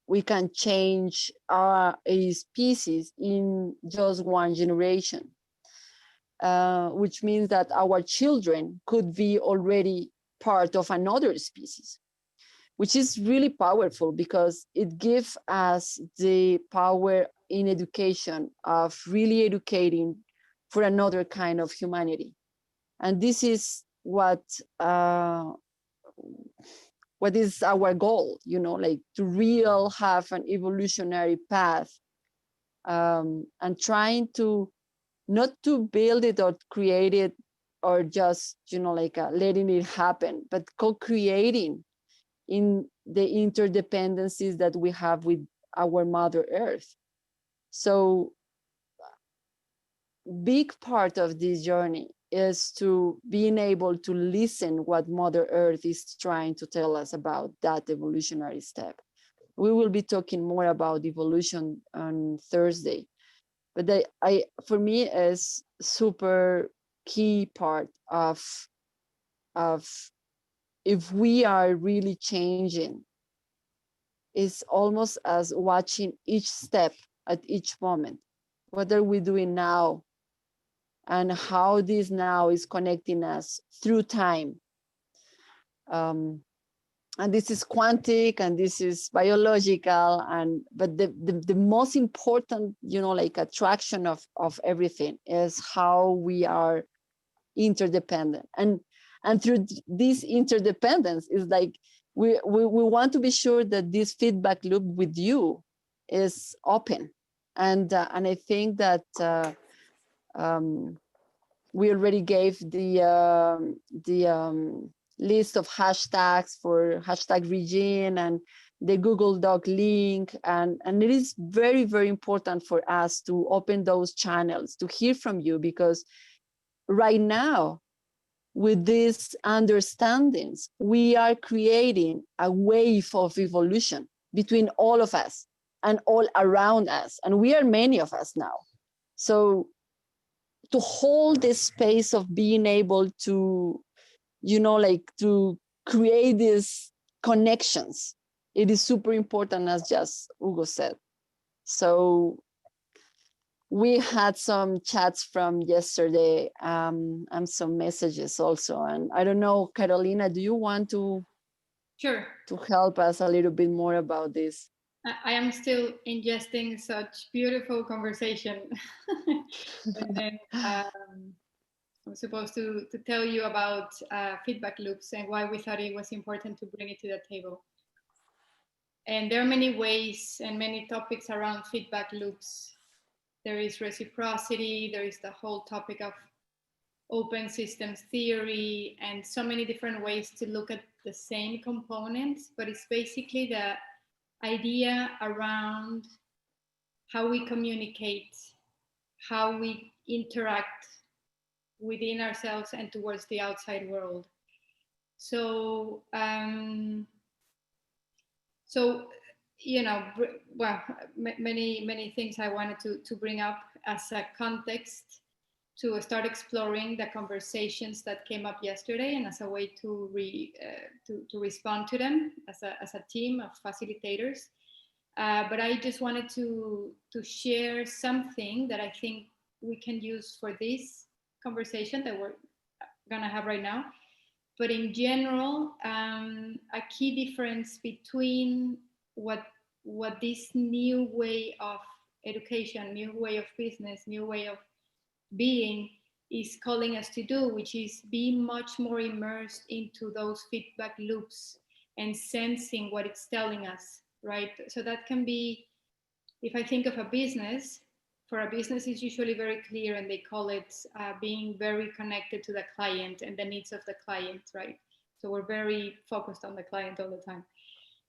we can change a species in just one generation, which means that our children could be already part of another species, which is really powerful because it gives us the power in education of really educating for another kind of humanity. And this is what is our goal, you know, like to real have an evolutionary path, and trying to not to build it or create it or just, like letting it happen, but co-creating in the interdependencies that we have with our Mother Earth. So big part of this journey is to being able to listen what Mother Earth is trying to tell us about that evolutionary step. We will be talking more about evolution on Thursday, but for me is super key part of if we are really changing, is almost as watching each step at each moment. What are we doing now? And how this now is connecting us through time. And this is quantic and this is biological, but the most important, attraction of everything is how we are interdependent. And through this interdependence is like we want to be sure that this feedback loop with you is open. And I think that we already gave the list of hashtags for #Regen and the Google Doc link. And it is very, very important for us to open those channels to hear from you, because right now, with these understandings, we are creating a wave of evolution between all of us and all around us. And we are many of us now. So to hold this space of being able to, to create these connections, it is super important, as just Hugo said. So we had some chats from yesterday and some messages also. And I don't know, Carolina, do you want to Sure. To help us a little bit more about this? I am still ingesting such beautiful conversation. And then I'm supposed to tell you about feedback loops and why we thought it was important to bring it to the table. And there are many ways and many topics around feedback loops. There is reciprocity, there is the whole topic of open systems theory, and so many different ways to look at the same components, but it's basically the idea around how we communicate, how we interact within ourselves and towards the outside world. So, many things I wanted to bring up as a context to start exploring the conversations that came up yesterday, and as a way to respond to them as a team of facilitators. But I just wanted to share something that I think we can use for this conversation that we're gonna have right now. But in general, a key difference between what this new way of education, new way of business, new way of being is calling us to do, which is be much more immersed into those feedback loops and sensing what it's telling us, right? So that can be, if I think of a business, for a business it's usually very clear, and they call it being very connected to the client and the needs of the client, right? So we're very focused on the client all the time.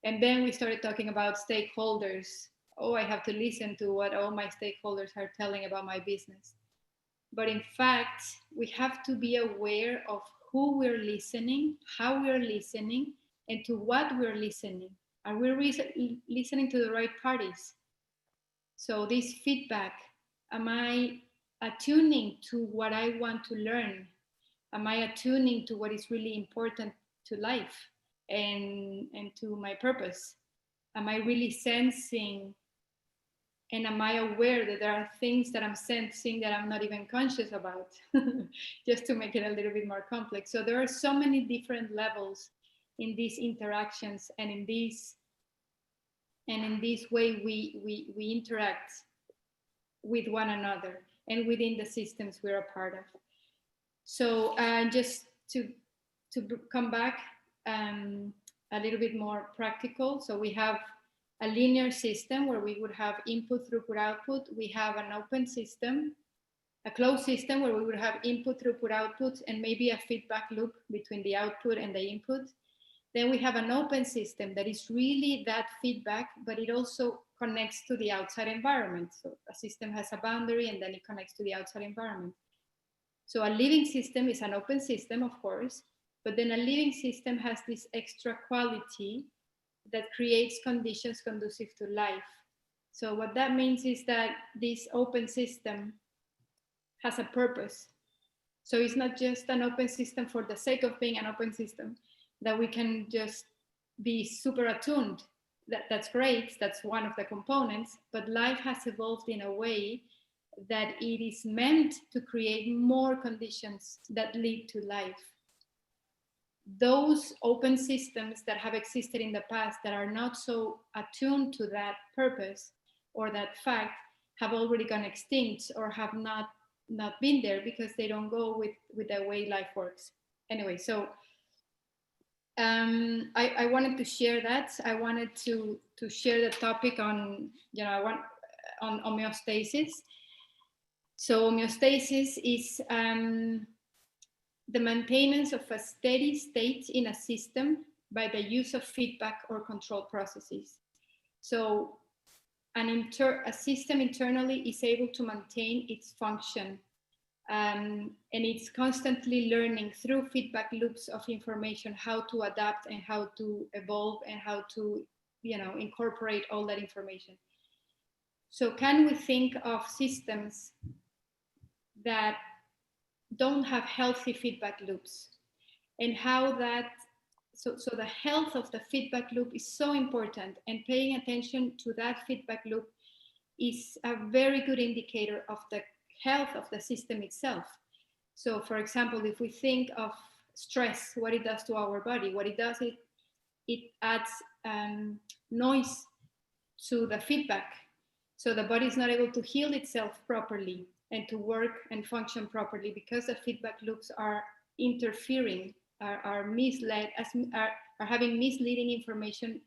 And then we started talking about stakeholders. Oh, I have to listen to what all my stakeholders are telling about my business. But in fact, we have to be aware of who we're listening, how we're listening, and to what we're listening. Are we listening to the right parties? So this feedback, am I attuning to what I want to learn? Am I attuning to what is really important to life and to my purpose? Am I really sensing, and am I aware that there are things that I'm sensing that I'm not even conscious about? Just to make it a little bit more complex. So there are so many different levels in these interactions, and in this way we interact with one another and within the systems we're a part of. So just to come back a little bit more practical. So we have a linear system where we would have input, throughput, output. We have an open system a closed system where we would have input, throughput, output, and maybe a feedback loop between the output and the input. Then we have an open system that is really that feedback, but it also connects to the outside environment. So a system has a boundary and then it connects to the outside environment. So a living system is an open system, of course, but then a living system has this extra quality that creates conditions conducive to life. So what that means is that this open system has a purpose. So it's not just an open system for the sake of being an open system, that we can just be super attuned. That's great, that's one of the components, but life has evolved in a way that it is meant to create more conditions that lead to life. Those open systems that have existed in the past that are not so attuned to that purpose or that fact have already gone extinct or have not been there because they don't go with the way life works. Anyway, so I wanted to share that. I wanted to share the topic on, on homeostasis. So homeostasis is the maintenance of a steady state in a system by the use of feedback or control processes. So a system internally is able to maintain its function, and it's constantly learning through feedback loops of information how to adapt and how to evolve and how to, incorporate all that information. So can we think of systems that don't have healthy feedback loops, and how that, so the health of the feedback loop is so important, and paying attention to that feedback loop is a very good indicator of the health of the system itself. So for example, if we think of stress, what it does to our body, what it does, it adds noise to the feedback. So the body is not able to heal itself properly and to work and function properly because the feedback loops are interfering, are misled, are having misleading information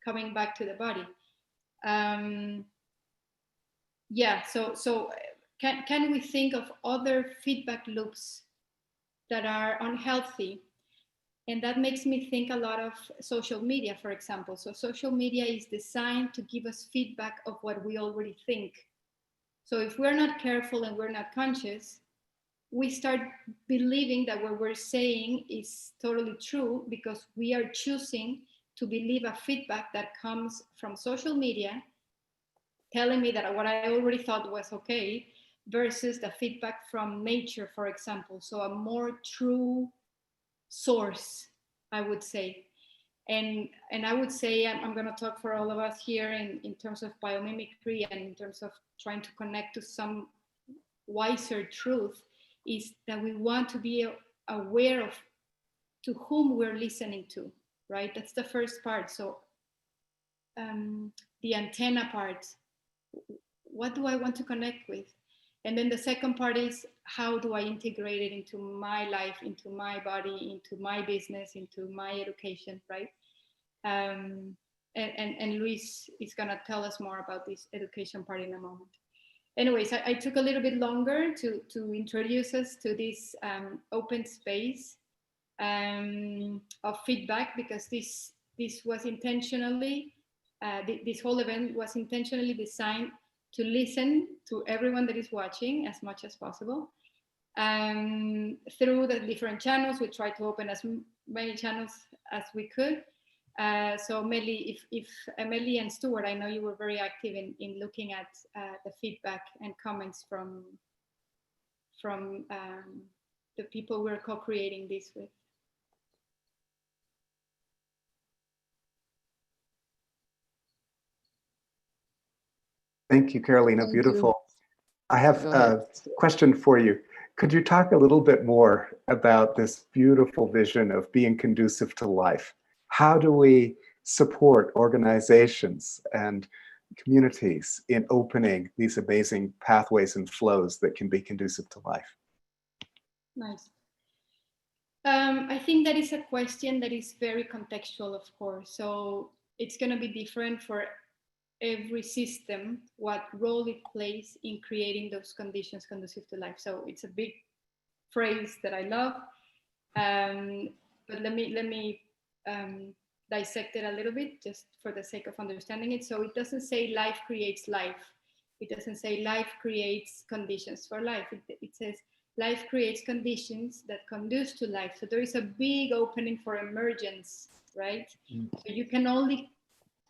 coming back to the body. So can we think of other feedback loops that are unhealthy? And that makes me think a lot of social media, for example. So social media is designed to give us feedback of what we already think. So if we're not careful and we're not conscious, we start believing that what we're saying is totally true because we are choosing to believe a feedback that comes from social media telling me that what I already thought was okay versus the feedback from nature, for example. So a more true source, I would say. And I would say, I'm going to talk for all of us here in terms of biomimicry and in terms of trying to connect to some wiser truth, is that we want to be aware of to whom we're listening to, right? That's the first part. So the antenna part, what do I want to connect with? And then the second part is, how do I integrate it into my life, into my body, into my business, into my education, right? And Luis is gonna tell us more about this education part in a moment. Anyways, I took a little bit longer to introduce us to this open space of feedback, because this was intentionally, this whole event was intentionally designed to listen to everyone that is watching as much as possible. Through the different channels, we tried to open as many channels as we could. So Melly, if Melly and Stuart, I know you were very active in looking at the feedback and comments from the people we're co-creating this with. Thank you, Carolina. Thank Beautiful. you. I have Go a ahead. question for you. Could you talk a little bit more about this beautiful vision of being conducive to life? How do we support organizations and communities in opening these amazing pathways and flows that can be conducive to life? Nice. I think that is a question that is very contextual, of course. So it's going to be different for every system what role it plays in creating those conditions conducive to life. So it's a big phrase that I love, but let me dissect it a little bit just for the sake of understanding it. So it doesn't say life creates life. It doesn't say life creates conditions for life. It says life creates conditions that conduce to life. So there is a big opening for emergence, right? So you can only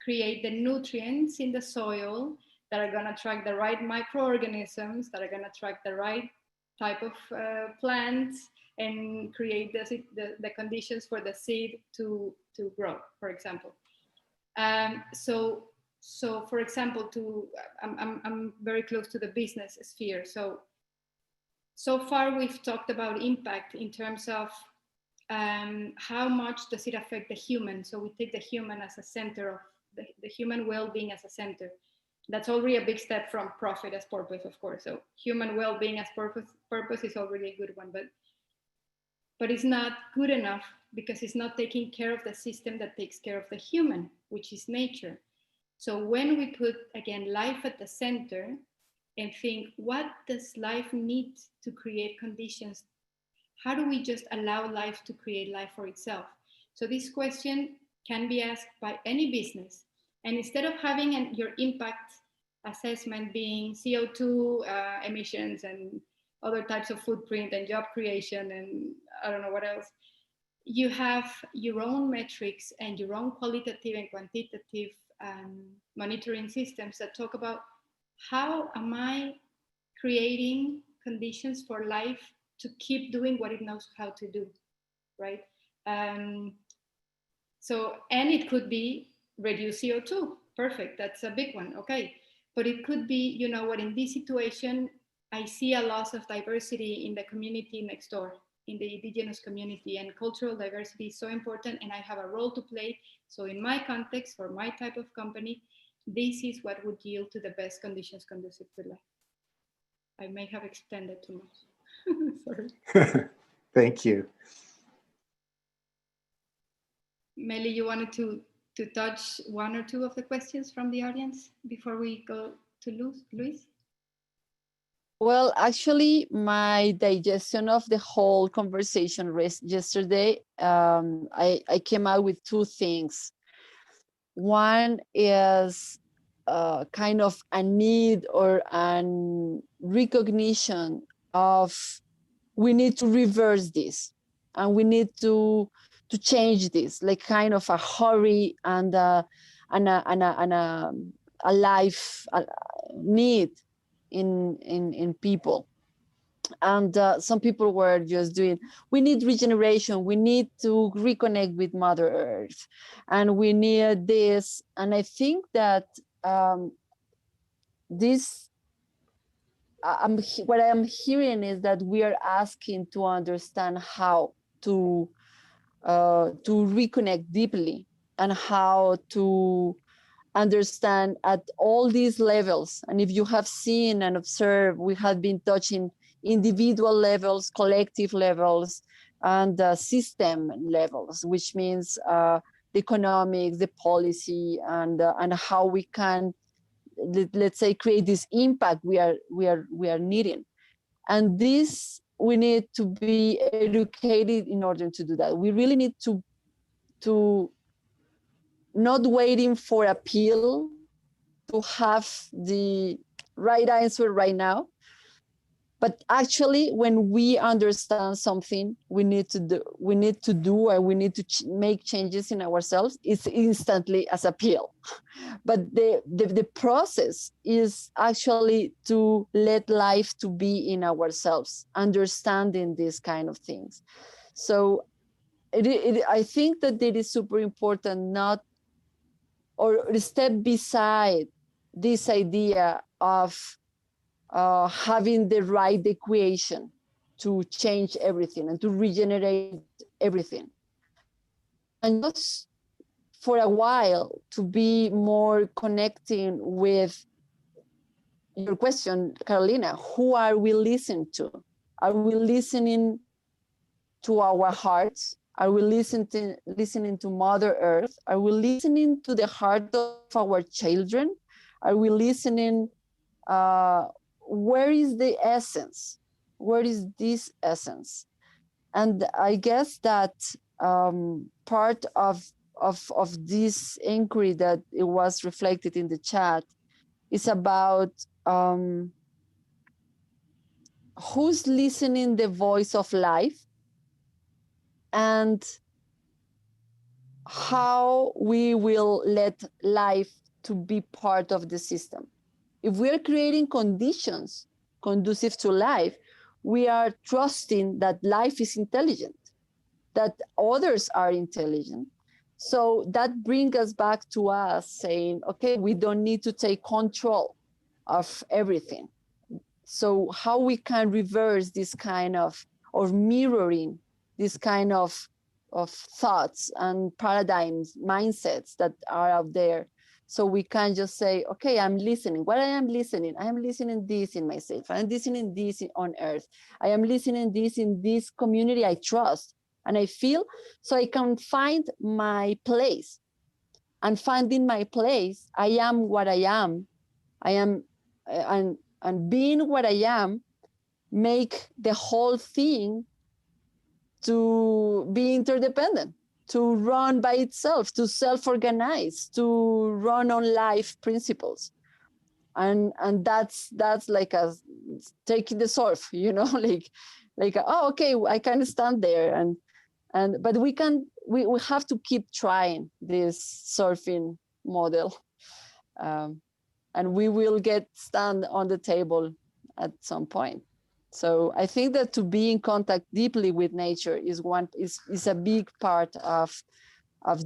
create the nutrients in the soil that are going to attract the right microorganisms, that are going to attract the right type of plants, and create the conditions for the seed to grow, for example. So for example, I'm very close to the business sphere. So far we've talked about impact in terms of how much does it affect the human. So we take the human as a center of the human well-being as a center. That's already a big step from profit as purpose, of course. So human well-being as purpose is already a good one, but it's not good enough because it's not taking care of the system that takes care of the human, which is nature. So when we put, again, life at the center and think, what does life need to create conditions? How do we just allow life to create life for itself? So this question can be asked by any business. And instead of having your impact assessment being CO2 emissions and other types of footprint and job creation and I don't know what else, you have your own metrics and your own qualitative and quantitative monitoring systems that talk about how am I creating conditions for life to keep doing what it knows how to do, right? So, and it could be reduce CO2, perfect, that's a big one, okay. But it could be, you know what, in this situation, I see a loss of diversity in the community next door, in the indigenous community, and cultural diversity is so important and I have a role to play. So in my context, for my type of company, this is what would yield to the best conditions conducive to life. I may have extended too much. Sorry. Thank you. Meli, you wanted to touch one or two of the questions from the audience before we go to Luis? Well, actually, my digestion of the whole conversation yesterday, I came out with two things. One is kind of a need or an recognition of we need to reverse this and we need to change this, like kind of a hurry and a life need in people. And some people were just doing, we need regeneration, we need to reconnect with Mother Earth, and we need this. And I think that what I am hearing is that we are asking to understand how to reconnect deeply and how to understand at all these levels. And if you have seen and observed, we have been touching individual levels, collective levels, and system levels, which means the economics, the policy, and how we can, let's say, create this impact we are needing. And this, we need to be educated in order to do that. We really need to not waiting for a pill to have the right answer right now, but actually when we understand something we need to do and we need to make changes in ourselves, it's instantly as a pill. But the process is actually to let life to be in ourselves, understanding these kind of things. So I think that it is super important, not or step beside this idea of having the right equation to change everything and to regenerate everything. And just for a while to be more connecting with your question, Carolina, who are we listening to? Are we listening to our hearts? Are we listening to Mother Earth? Are we listening to the heart of our children? Are we listening? Where is the essence? Where is this essence? And I guess that part of this inquiry that it was reflected in the chat is about who's listening the voice of life, and how we will let life to be part of the system. If we are creating conditions conducive to life, we are trusting that life is intelligent, that others are intelligent. So that brings us back to us saying, okay, we don't need to take control of everything. So how we can reverse this kind of, or mirroring this kind of thoughts and paradigms, mindsets that are out there. So we can just say, okay, I'm listening. What I am listening this in myself. I'm listening this on earth. I am listening this in this community I trust and I feel, so I can find my place. And finding my place, I am what I am. I am, and being what I am, make the whole thing to be interdependent, to run by itself, to self-organize, to run on life principles. And that's like a taking the surf, you know, like oh, okay, I can stand there, but we have to keep trying this surfing model, and we will stand on the table at some point. So I think that to be in contact deeply with nature is a big part of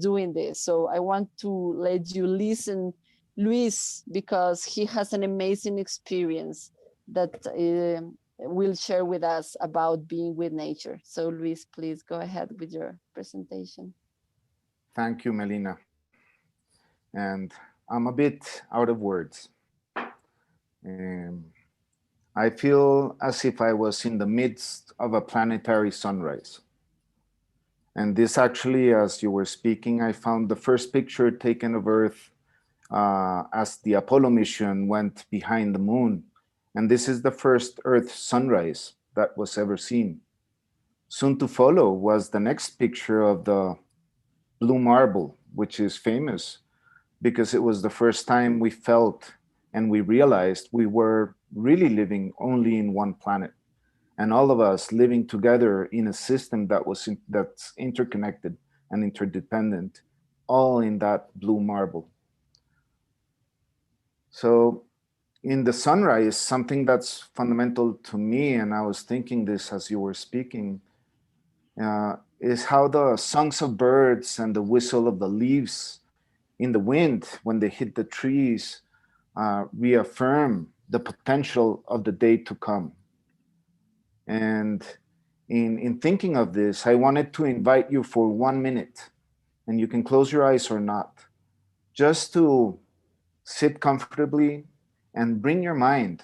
doing this. So I want to let you listen, Luis, because he has an amazing experience that will share with us about being with nature. So Luis, please go ahead with your presentation. Thank you, Melina. And I'm a bit out of words. I feel as if I was in the midst of a planetary sunrise. And this actually, as you were speaking, I found the first picture taken of Earth as the Apollo mission went behind the moon. And this is the first Earth sunrise that was ever seen. Soon to follow was the next picture of the blue marble, which is famous because it was the first time we felt and we realized we were really living only in one planet, and all of us living together in a system that's interconnected and interdependent, all in that blue marble. So in the sunrise, something that's fundamental to me, and I was thinking this as you were speaking, is how the songs of birds and the whistle of the leaves in the wind when they hit the trees reaffirm the potential of the day to come. And in thinking of this, I wanted to invite you for 1 minute, and you can close your eyes or not, just to sit comfortably and bring your mind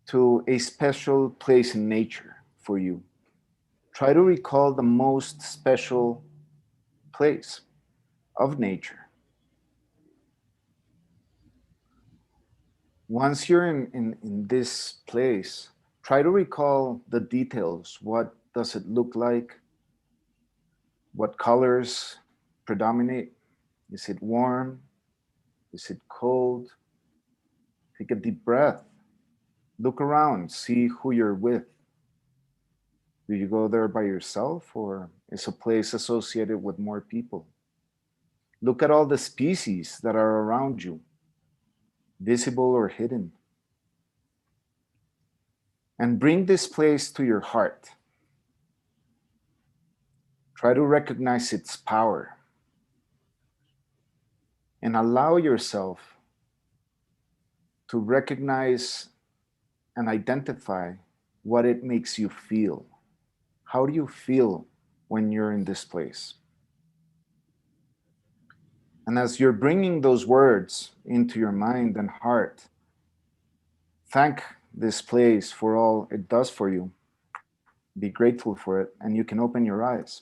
to a special place in nature for you. Try to recall the most special place of nature. Once you're in this place, try to recall the details. What does it look like? What colors predominate? Is it warm? Is it cold? Take a deep breath. Look around, see who you're with. Do you go there by yourself, or is a place associated with more people? Look at all the species that are around you, visible or hidden. And bring this place to your heart. Try to recognize its power. And allow yourself to recognize and identify what it makes you feel. How do you feel when you're in this place? And as you're bringing those words into your mind and heart, thank this place for all it does for you. Be grateful for it, and you can open your eyes.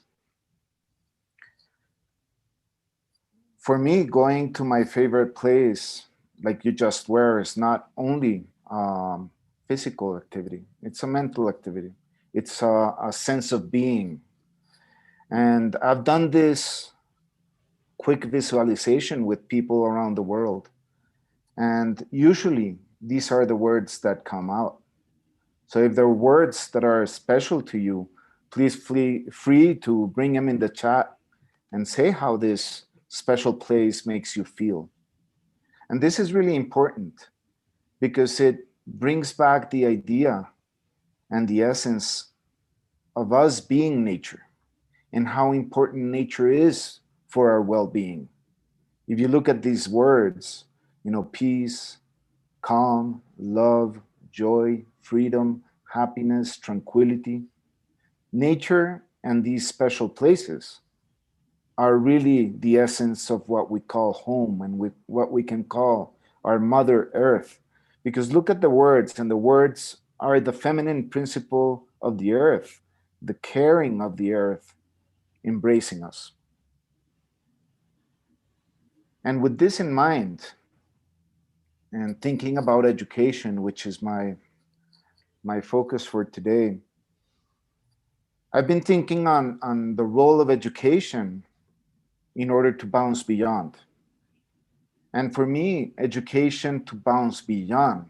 For me, going to my favorite place like you just were, is not only physical activity, it's a mental activity. It's a sense of being. And I've done this quick visualization with people around the world. And usually these are the words that come out. So if there are words that are special to you, please feel free to bring them in the chat and say how this special place makes you feel. And this is really important because it brings back the idea and the essence of us being nature and how important nature is for our well-being. If you look at these words, peace, calm, love, joy, freedom, happiness, tranquility, nature and these special places are really the essence of what we call home and what we can call our Mother Earth. Because look at the words, and the words are the feminine principle of the earth, the caring of the earth, embracing us. And with this in mind, and thinking about education, which is my focus for today, I've been thinking on the role of education in order to bounce beyond. And for me, education to bounce beyond,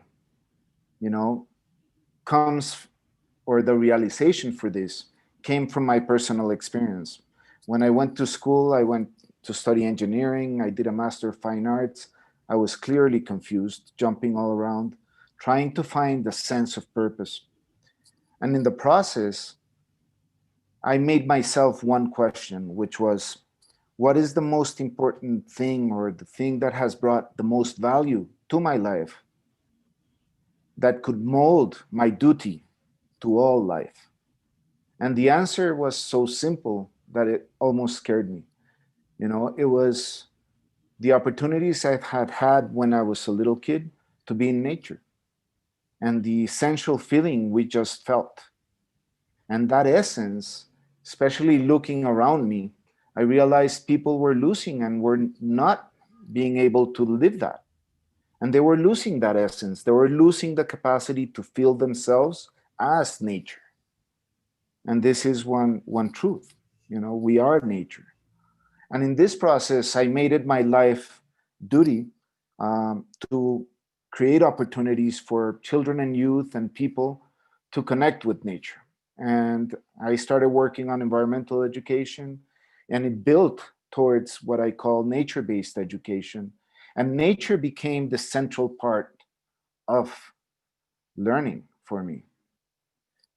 comes, or the realization for this came from my personal experience. When I went to school, I went to study engineering. I did a Master of Fine Arts. I was clearly confused, jumping all around, trying to find a sense of purpose. And in the process, I made myself one question, which was, what is the most important thing, or the thing that has brought the most value to my life that could mold my duty to all life? And the answer was so simple that it almost scared me. It was the opportunities I had when I was a little kid to be in nature, and the essential feeling we just felt. And that essence, especially looking around me, I realized people were losing and were not being able to live that. And they were losing that essence. They were losing the capacity to feel themselves as nature. And this is one truth. We are nature. And in this process, I made it my life duty to create opportunities for children and youth and people to connect with nature. And I started working on environmental education, and it built towards what I call nature-based education. And nature became the central part of learning for me.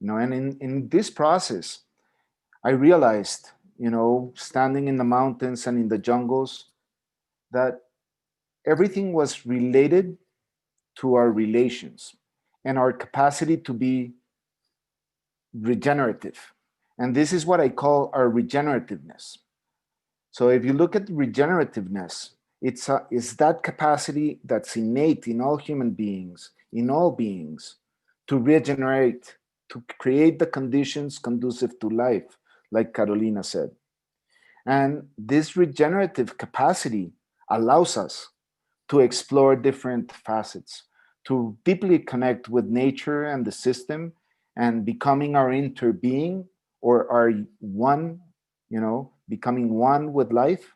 And in this process, I realized, standing in the mountains and in the jungles, that everything was related to our relations and our capacity to be regenerative. And this is what I call our regenerativeness. So if you look at regenerativeness, it's that capacity that's innate in all human beings, in all beings, to regenerate, to create the conditions conducive to life, like Carolina said. And this regenerative capacity allows us to explore different facets, to deeply connect with nature and the system, and becoming our interbeing, or our one, becoming one with life.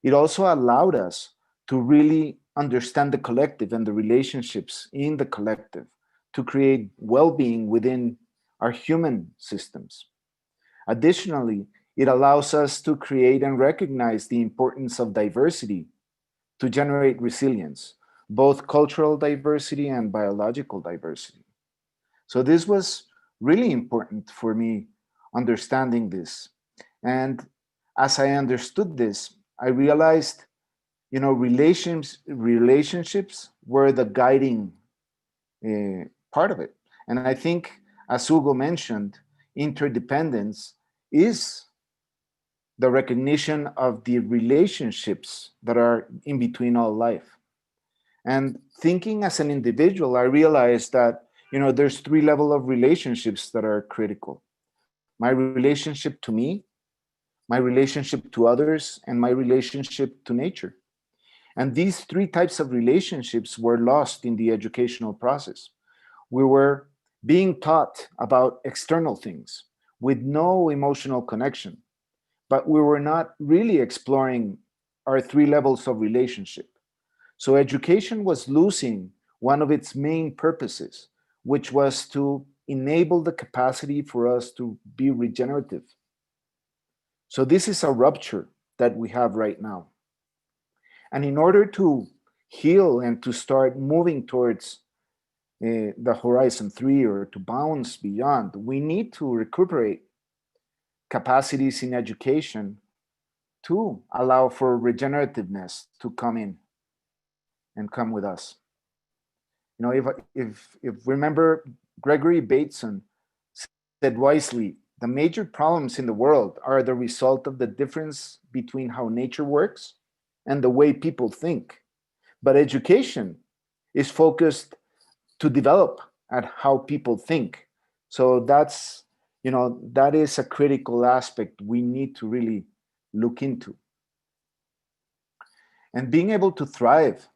It also allowed us to really understand the collective and the relationships in the collective, to create well-being within our human systems. Additionally, it allows us to create and recognize the importance of diversity to generate resilience, both cultural diversity and biological diversity. So this was really important for me, understanding this. And as I understood this, I realized, relationships were the guiding part of it. And I think, as Hugo mentioned, interdependence is the recognition of the relationships that are in between all life. And thinking as an individual, I realized that, there's 3 levels of relationships that are critical. My relationship to me, my relationship to others, and my relationship to nature. And these three types of relationships were lost in the educational process. We were being taught about external things with no emotional connection, but we were not really exploring our three levels of relationship. So education was losing one of its main purposes, which was to enable the capacity for us to be regenerative. So this is a rupture that we have right now. And in order to heal and to start moving towards the horizon 3 or to bounce beyond, we need to recuperate capacities in education to allow for regenerativeness to come in and come with us. You know, if remember, Gregory Bateson said wisely, the major problems in the world are the result of the difference between how nature works and the way people think. But education is focused to develop at how people think. So that's, you know, that is a critical aspect we need to really look into. And being able to thrive,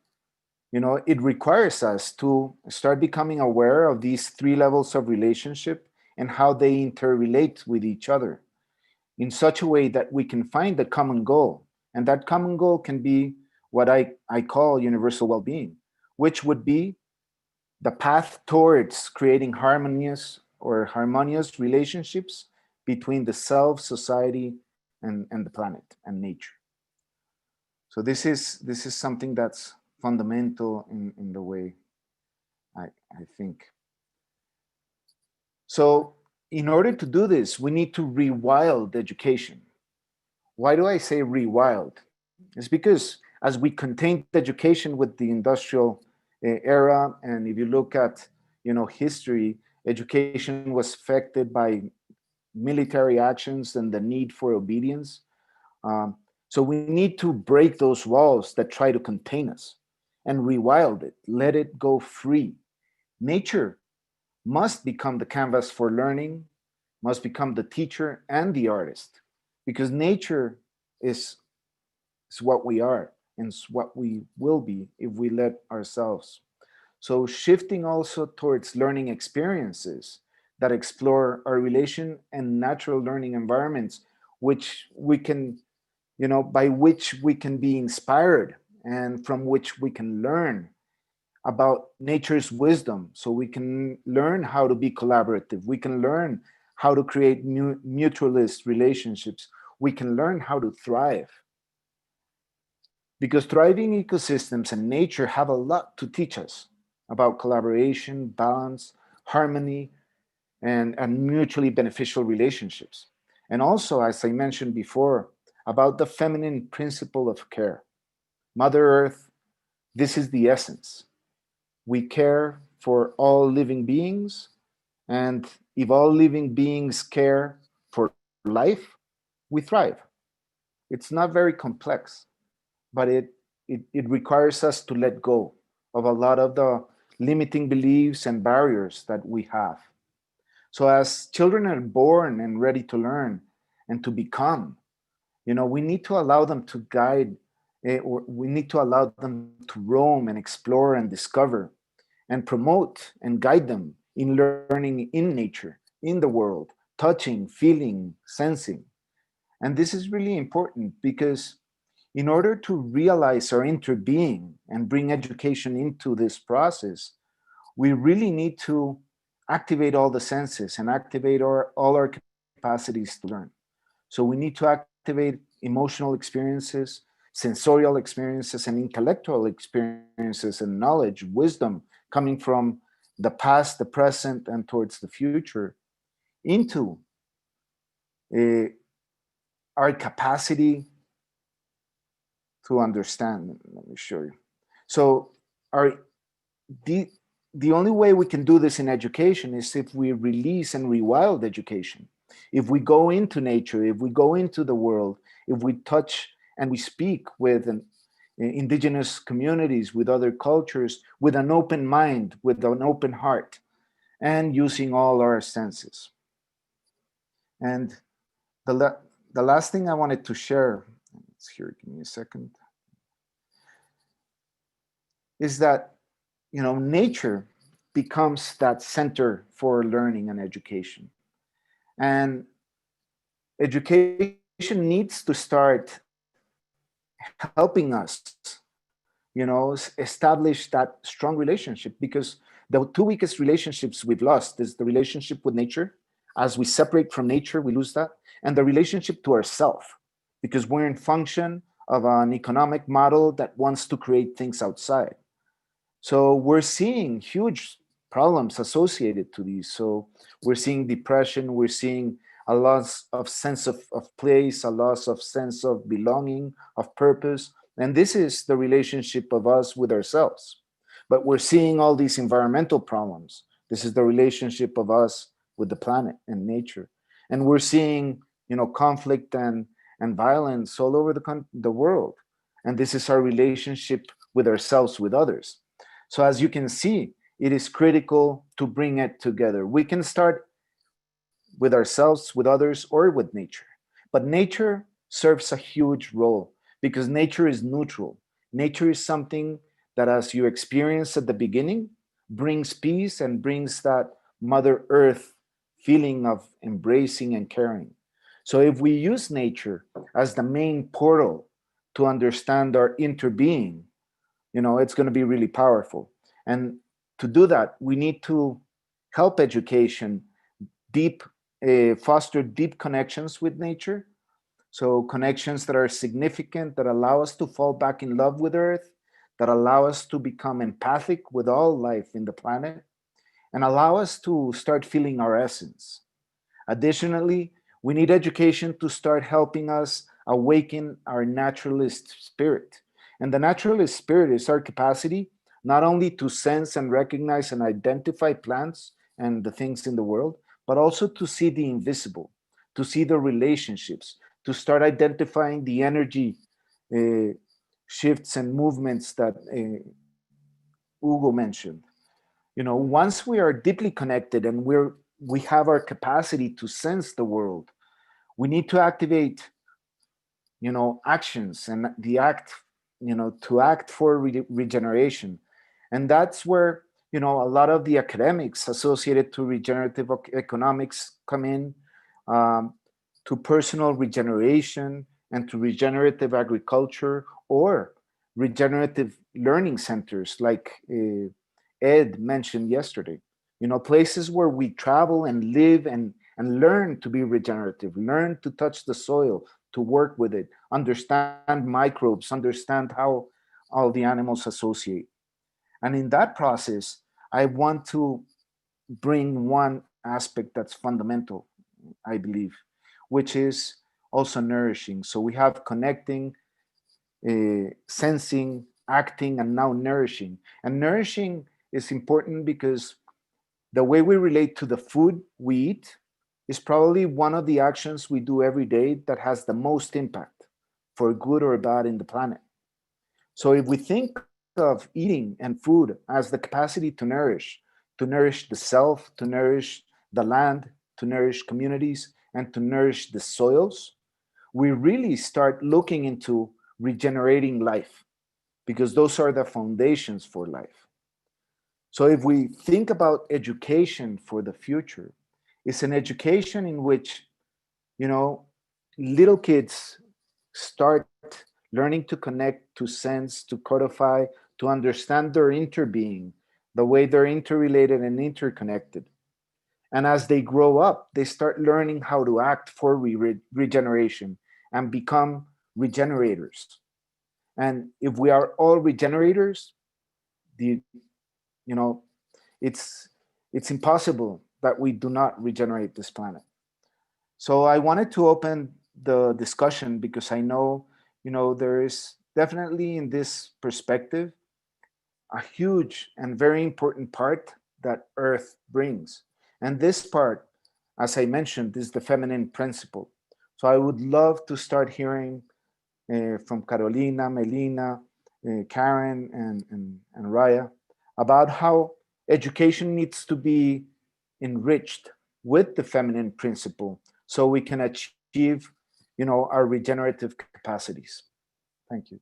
you know, it requires us to start becoming aware of these three levels of relationship and how they interrelate with each other in such a way that we can find a common goal. And that common goal can be what I call universal well-being, which would be the path towards creating harmonious relationships between the self, society, and the planet and nature. So this is something that's fundamental in the way I think. So in order to do this, we need to rewild education. Why do I say rewild? It's because as we contained education with the industrial era, and if you look at, you know, history, education was affected by military actions and the need for obedience. So we need to break those walls that try to contain us and rewild it, let it go free. Nature must become the canvas for learning, must become the teacher and the artist, because nature is what we are and it's what we will be if we let ourselves. So shifting also towards learning experiences that explore our relation and natural learning environments, which we can, you know, by which we can be inspired and from which we can learn about nature's wisdom. So we can learn how to be collaborative. We can learn how to create mutualist relationships. We can learn how to thrive. Because thriving ecosystems and nature have a lot to teach us about collaboration, balance, harmony, and mutually beneficial relationships. And also, as I mentioned before, about the feminine principle of care. Mother Earth, this is the essence. We care for all living beings, and if all living beings care for life, we thrive. It's not very complex, but it requires us to let go of a lot of the limiting beliefs and barriers that we have. So as children are born and ready to learn and to become, you know, we need to allow them to guide, or we need to allow them to roam and explore and discover and promote and guide them in learning in nature, in the world, touching, feeling, sensing. And this is really important because in order to realize our interbeing and bring education into this process, we really need to activate all the senses and activate all our capacities to learn. So we need to activate emotional experiences, sensorial experiences, and intellectual experiences and knowledge, wisdom coming from the past, the present, and towards the future into our capacity to understand. Let me show you. So the only way we can do this in education is if we release and rewild education. If we go into nature, if we go into the world, if we touch and we speak with indigenous communities, with other cultures, with an open mind, with an open heart, and using all our senses. And the last thing I wanted to share, it's here, give me a second. is that, nature becomes that center for learning and education. And education needs to start helping us, establish that strong relationship, because the two weakest relationships we've lost is the relationship with nature. As we separate from nature, we lose that, and the relationship to ourselves, because we're in function of an economic model that wants to create things outside. So we're seeing huge problems associated to these. So we're seeing depression, we're seeing a loss of sense of place, a loss of sense of belonging, of purpose. And this is the relationship of us with ourselves. But we're seeing all these environmental problems. This is the relationship of us with the planet and nature. And we're seeing, conflict and violence all over the world. And this is our relationship with ourselves, with others. So as you can see, it is critical to bring it together. We can start with ourselves, with others, or with nature. But nature serves a huge role because nature is neutral. Nature is something that, as you experience at the beginning, brings peace and brings that Mother Earth feeling of embracing and caring. So if we use nature as the main portal to understand our interbeing, it's going to be really powerful. And to do that, we need to help education foster deep connections with nature. So connections that are significant, that allow us to fall back in love with Earth, that allow us to become empathic with all life in the planet, and allow us to start feeling our essence. Additionally, we need education to start helping us awaken our naturalist spirit. And the naturalist spirit is our capacity not only to sense and recognize and identify plants and the things in the world, but also to see the invisible, to see the relationships, to start identifying the energy shifts and movements that Hugo mentioned. Once we are deeply connected and we have our capacity to sense the world, we need to activate, actions and to act for regeneration. And that's where, a lot of the academics associated to regenerative economics come in, to personal regeneration and to regenerative agriculture or regenerative learning centers like Ed mentioned yesterday. Places where we travel and live and learn to be regenerative, learn to touch the soil, to work with it, understand microbes, understand how all the animals associate. And in that process, I want to bring one aspect that's fundamental, I believe, which is also nourishing. So we have connecting, sensing, acting, and now nourishing. And nourishing is important because the way we relate to the food we eat is probably one of the actions we do every day that has the most impact, for good or bad, in the planet. So if we think of eating and food as the capacity to nourish the self, to nourish the land, to nourish communities, and to nourish the soils, we really start looking into regenerating life, because those are the foundations for life. So if we think about education for the future, it's an education in which, little kids start learning to connect, to sense, to codify, to understand their interbeing, the way they're interrelated and interconnected. And as they grow up, they start learning how to act for regeneration and become regenerators. And if we are all regenerators, it's impossible that we do not regenerate this planet. So I wanted to open the discussion because I know, there is definitely in this perspective a huge and very important part that Earth brings. And this part, as I mentioned, is the feminine principle. So I would love to start hearing from Carolina, Melina, Karen, and Raya about how education needs to be enriched with the feminine principle so we can achieve, our regenerative capacities. Thank you.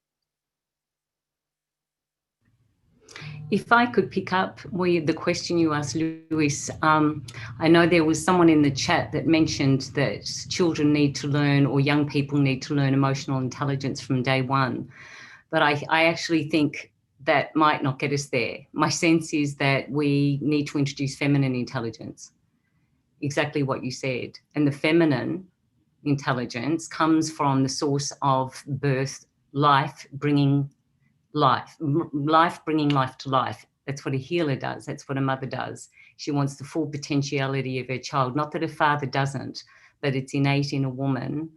If I could pick up the question you asked, Luis, I know there was someone in the chat that mentioned that children need to learn, or young people need to learn, emotional intelligence from day one. But I actually think that might not get us there. My sense is that we need to introduce feminine intelligence, exactly what you said. And the feminine intelligence comes from the source of birth, life bringing life bringing life to life. That's what a healer does. That's what a mother does. She wants the full potentiality of her child. Not that a father doesn't, but it's innate in a woman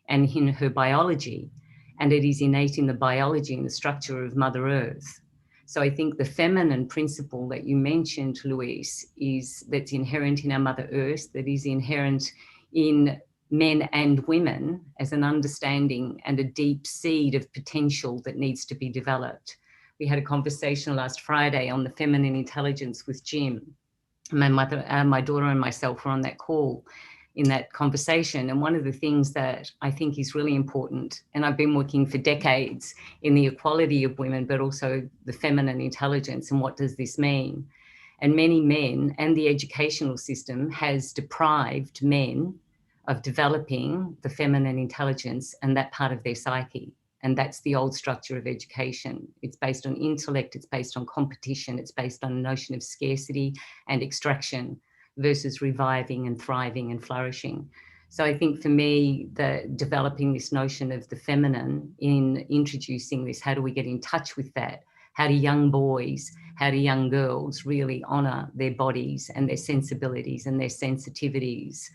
and in her biology. And it is innate in the biology and the structure of Mother Earth. So I think the feminine principle that you mentioned, Luis, is that's inherent in our Mother Earth, that is inherent in men and women as an understanding and a deep seed of potential that needs to be developed. We had a conversation last Friday on the feminine intelligence with Jim. My mother, my daughter and myself were on that call in that conversation. And one of the things that I think is really important, and I've been working for decades in the equality of women, but also the feminine intelligence, and what does this mean? And many men and the educational system has deprived men of developing the feminine intelligence and that part of their psyche. And that's the old structure of education. It's based on intellect, it's based on competition, it's based on a notion of scarcity and extraction versus reviving and thriving and flourishing. So I think for me, developing this notion of the feminine, in introducing this, how do we get in touch with that? How do young boys, how do young girls really honour their bodies and their sensibilities and their sensitivities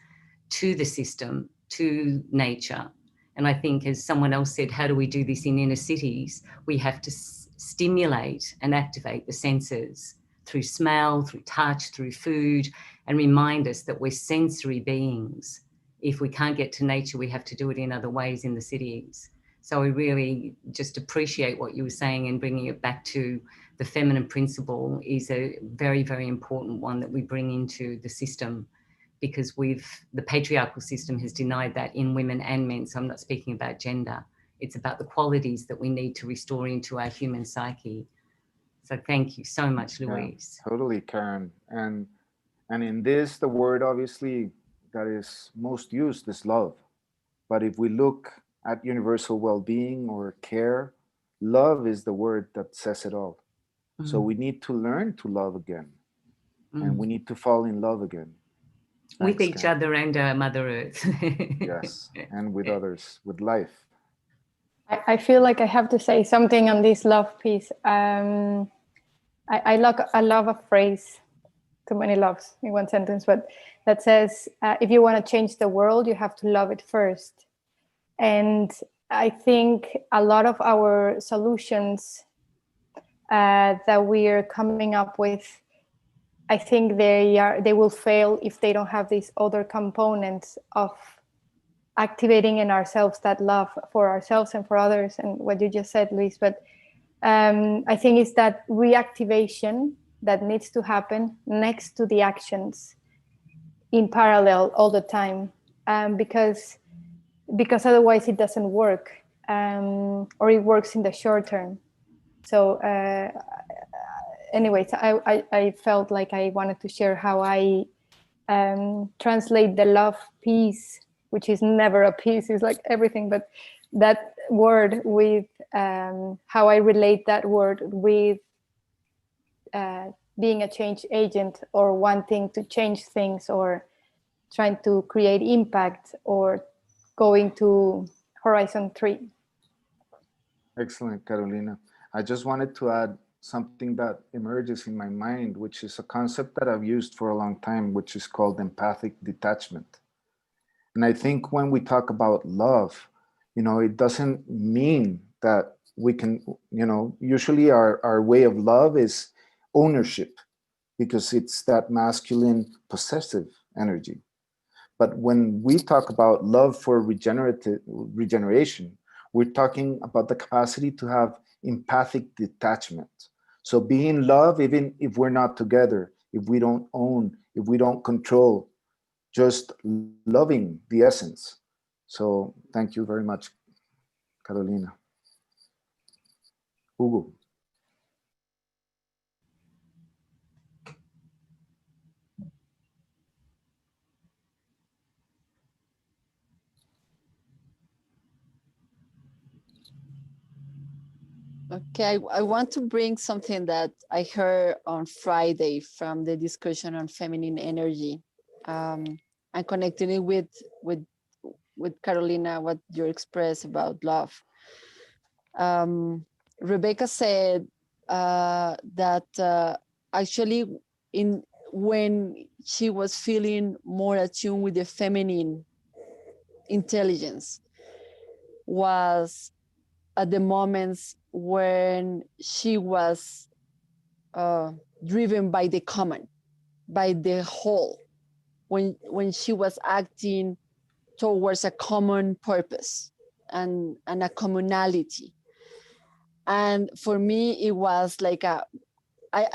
to the system, to nature? And I think, as someone else said, how do we do this in inner cities? We have to stimulate and activate the senses through smell, through touch, through food, and remind us that we're sensory beings. If we can't get to nature, we have to do it in other ways in the cities. So I really just appreciate what you were saying, and bringing it back to the feminine principle is a very, very important one that we bring into the system, because the patriarchal system has denied that in women and men. So I'm not speaking about gender. It's about the qualities that we need to restore into our human psyche. So thank you so much, Luis. Yeah, totally, Karen. And in this, the word obviously that is most used is love. But if we look at universal well-being or care, love is the word that says it all. So we need to learn to love again. And we need to fall in love again. With each other and Mother Earth. Yes, and with others, with life. I feel like I have to say something on this love piece. I love a phrase, too many loves in one sentence, but that says, if you want to change the world, you have to love it first. And I think a lot of our solutions that we are coming up with, I think they will fail if they don't have these other components of activating in ourselves that love for ourselves and for others, and what you just said, Luis. But I think it's that reactivation that needs to happen next to the actions in parallel all the time, because otherwise it doesn't work, or it works in the short term. So anyways, I felt like I wanted to share how I translate the love piece, which is never a piece, it's like everything, but that word with how I relate that word with being a change agent, or wanting to change things, or trying to create impact, or going to Horizon 3. Excellent, Carolina. I just wanted to add something that emerges in my mind, which is a concept that I've used for a long time, which is called empathic detachment. And I think when we talk about love, it doesn't mean that we can, usually our way of love is ownership, because it's that masculine possessive energy. But when we talk about love for regeneration, we're talking about the capacity to have empathic detachment. So being love, even if we're not together, if we don't own, if we don't control, just loving the essence. So thank you very much, Carolina. Hugo. Okay, I want to bring something that I heard on Friday from the discussion on feminine energy, and connecting it with Carolina, what you expressed about love. Rebecca said that actually when she was feeling more attuned with the feminine intelligence was at the moments when she was driven by the common, by the whole, when she was acting towards a common purpose and a commonality. And for me, it was like I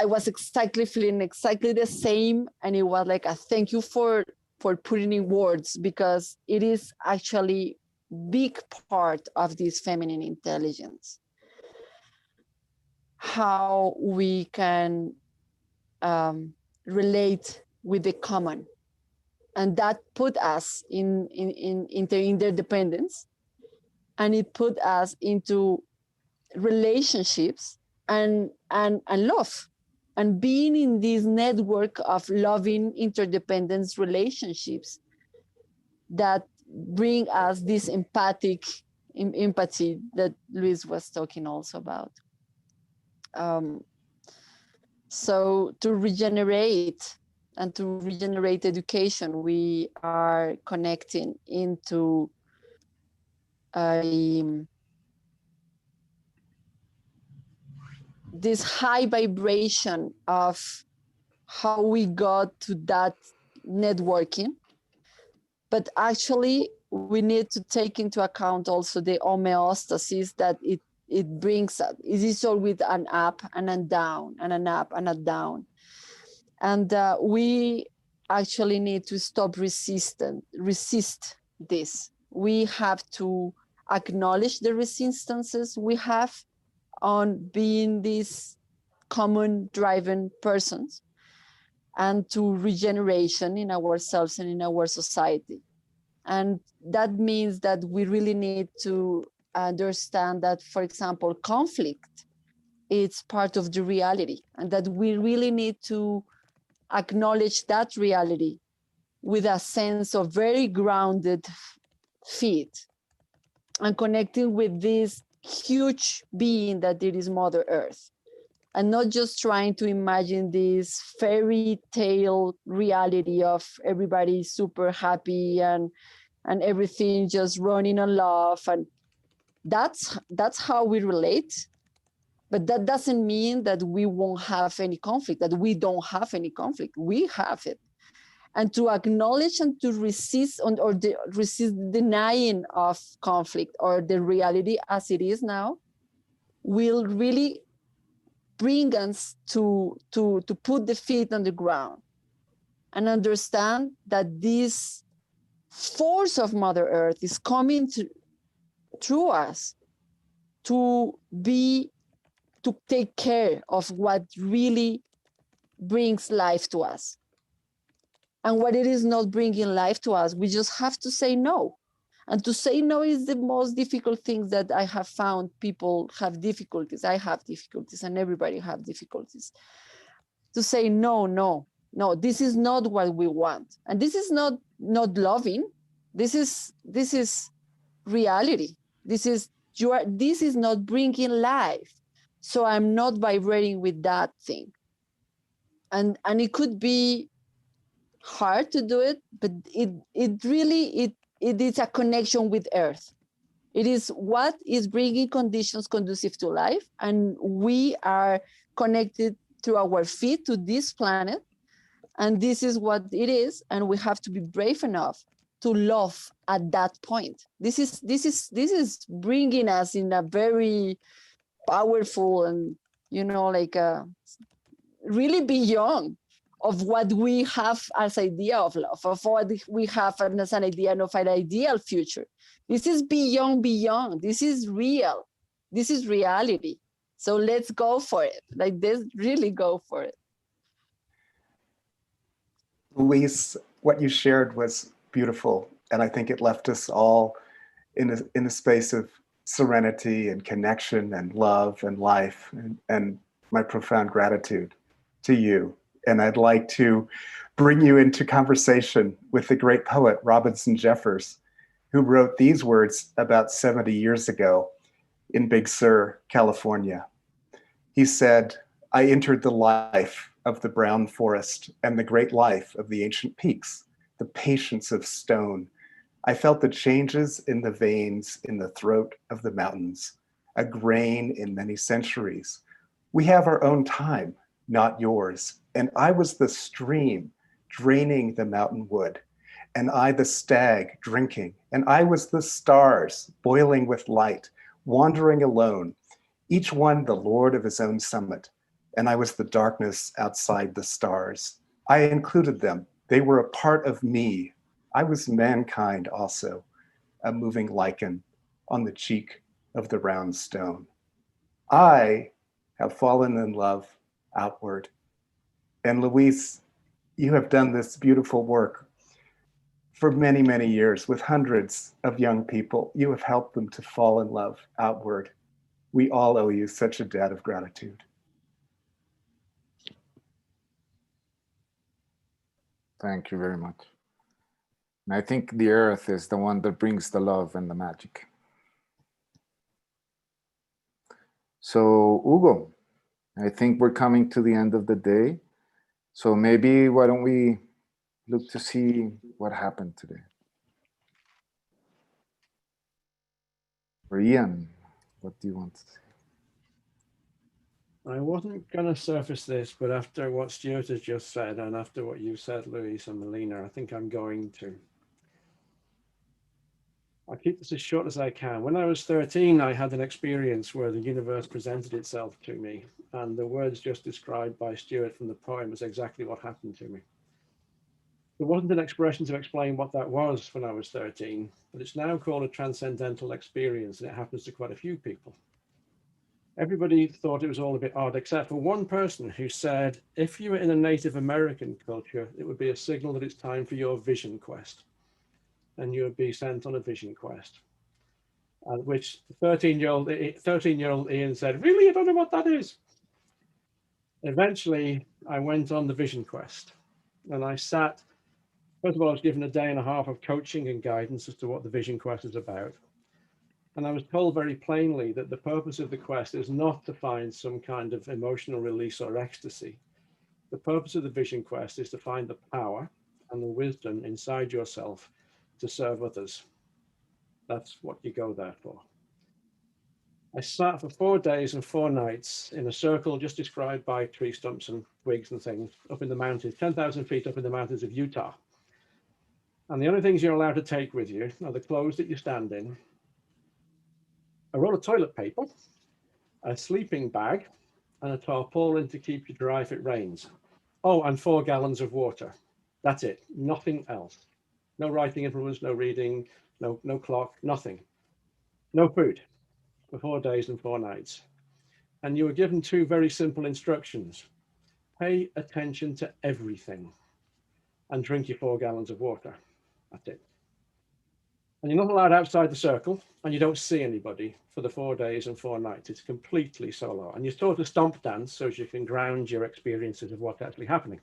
was exactly feeling exactly the same. And it was like a thank you for putting in words, because it is actually big part of this feminine intelligence. How we can relate with the common. And that put us in interdependence. And it put us into relationships and love, and being in this network of loving interdependence relationships that bring us this empathy that Luis was talking also about. So to regenerate and to regenerate education, we are connecting into this high vibration of how we got to that networking. But actually, we need to take into account also the homeostasis that it brings us. It is all with an up and a down, and an up and a down. And we actually need to stop resist this. We have to acknowledge the resistances we have on being these common driven persons, and to regeneration in ourselves and in our society. And that means that we really need to understand that, for example, conflict is part of the reality, and that we really need to acknowledge that reality with a sense of very grounded feet, and connecting with this huge being that it is Mother Earth, and not just trying to imagine this fairy tale reality of everybody super happy and everything just running on love. And that's how we relate. But that doesn't mean that we won't have any conflict, that we don't have any conflict. We have it. And to acknowledge and to resist resist denying of conflict or the reality as it is now will really bring us to put the feet on the ground and understand that this force of Mother Earth is coming through us to take care of what really brings life to us. And what it is not bringing life to us, we just have to say no. And to say no is the most difficult thing that I have found. People have difficulties. I have difficulties, and everybody have difficulties. To say no, this is not what we want. And this is not loving. This is reality. This is not bringing life. So I'm not vibrating with that thing. And it could be hard to do it, but it really is a connection with Earth. It is what is bringing conditions conducive to life, and we are connected through our feet to this planet, and this is what it is, and we have to be brave enough to love at that point. This is bringing us in a very powerful and really beyond of what we have as idea of love, of what we have as an idea of an ideal future. This is beyond. This is real. This is reality. So let's go for it. Like this, really go for it. Luis, what you shared was beautiful. And I think it left us all in a space of serenity and connection and love and life, and my profound gratitude to you. And I'd like to bring you into conversation with the great poet Robinson Jeffers, who wrote these words about 70 years ago in Big Sur, California. He said, "I entered the life of the brown forest and the great life of the ancient peaks, the patience of stone. I felt the changes in the veins in the throat of the mountains, a grain in many centuries. We have our own time, not yours. And I was the stream draining the mountain wood, and I the stag drinking, and I was the stars boiling with light, wandering alone, each one the lord of his own summit, and I was the darkness outside the stars. I included them. They were a part of me. I was mankind also, a moving lichen on the cheek of the round stone. I have fallen in love outward." And Luis, you have done this beautiful work for many, many years with hundreds of young people. You have helped them to fall in love outward. We all owe you such a debt of gratitude. Thank you very much. And I think the earth is the one that brings the love and the magic. So, Hugo, I think we're coming to the end of the day. So maybe why don't we look to see what happened today? Or Ian, what do you want to say? I wasn't going to surface this, but after what Stuart has just said, and after what you said, Luis and Melina, I think I'm going to. I'll keep this as short as I can. When I was 13, I had an experience where the universe presented itself to me, and the words just described by Stuart from the poem was exactly what happened to me. There wasn't an expression to explain what that was when I was 13, but it's now called a transcendental experience, and it happens to quite a few people. Everybody thought it was all a bit odd, except for one person who said, if you were in a Native American culture, it would be a signal that it's time for your vision quest. And you would be sent on a vision quest. At which 13-year-old Ian said, really, I don't know what that is. Eventually, I went on the vision quest. And I sat, first of all, I was given a day and a half of coaching and guidance as to what the vision quest is about. And I was told very plainly that the purpose of the quest is not to find some kind of emotional release or ecstasy. The purpose of the vision quest is to find the power and the wisdom inside yourself to serve others. That's what you go there for. I sat for 4 days and 4 nights in a circle just described by tree stumps and twigs and things up in the mountains, 10,000 feet up in the mountains of Utah. And the only things you're allowed to take with you are the clothes that you stand in, a roll of toilet paper, a sleeping bag, and a tarpaulin to keep you dry if it rains. Oh, and 4 gallons of water. That's it, nothing else. No writing influence, no reading, no clock, nothing. No food for 4 days and 4 nights. And you were given 2 very simple instructions. Pay attention to everything and drink your 4 gallons of water. That's it. And you're not allowed outside the circle, and you don't see anybody for the 4 days and 4 nights. It's completely solo. And you're taught a stomp dance so you can ground your experiences of what's actually happening.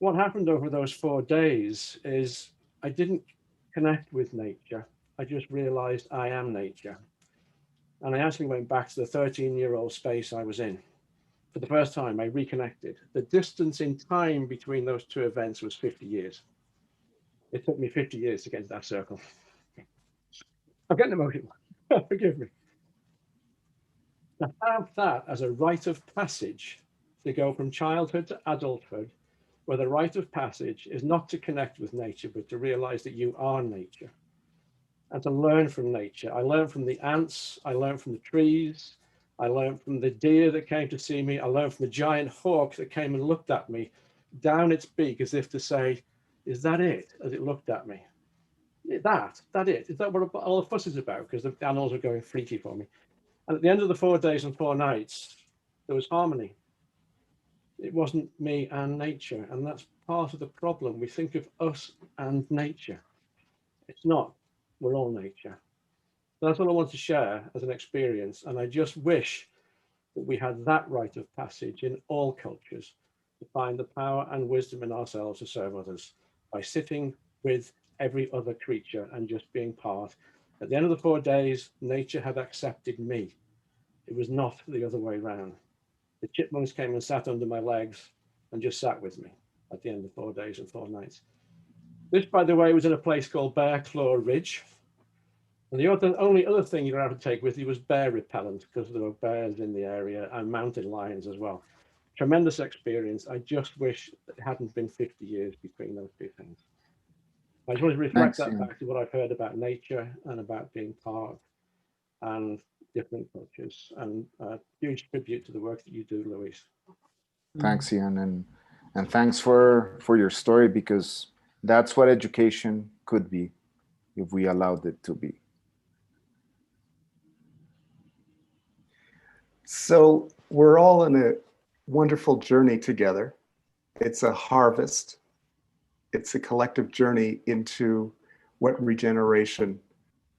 What happened over those 4 days is I didn't connect with nature. I just realized I am nature. And I actually went back to the 13-year-old space I was in. For the first time, I reconnected. The distance in time between those 2 events was 50 years. It took me 50 years to get to that circle. I'm getting emotional. Forgive me. To have that as a rite of passage, to go from childhood to adulthood, where the rite of passage is not to connect with nature, but to realize that you are nature. And to learn from nature. I learned from the ants, I learned from the trees, I learned from the deer that came to see me, I learned from the giant hawk that came and looked at me, down its beak as if to say, is that it? As it looked at me. That it? Is that what all the fuss is about? Because the animals were going freaky for me. And at the end of the 4 days and 4 nights, there was harmony. It wasn't me and nature. And that's part of the problem. We think of us and nature. It's not. We're all nature. So that's all I want to share as an experience. And I just wish that we had that rite of passage in all cultures, to find the power and wisdom in ourselves to serve others by sitting with every other creature and just being part. At the end of the 4 days, nature had accepted me. It was not the other way around. The chipmunks came and sat under my legs and just sat with me at the end of 4 days and 4 nights. This, by the way, was in a place called Bear Claw Ridge. And the only other thing you're going to have to take with you was bear repellent, because there were bears in the area and mountain lions as well. Tremendous experience. I just wish it hadn't been 50 years between those two things. I just want to reflect that back to what I've heard about nature and about being part and different cultures. And a huge tribute to the work that you do, Luis. Thanks, Ian, and thanks for your story, because that's what education could be if we allowed it to be. So we're all in a wonderful journey together. It's a harvest. It's a collective journey into what regeneration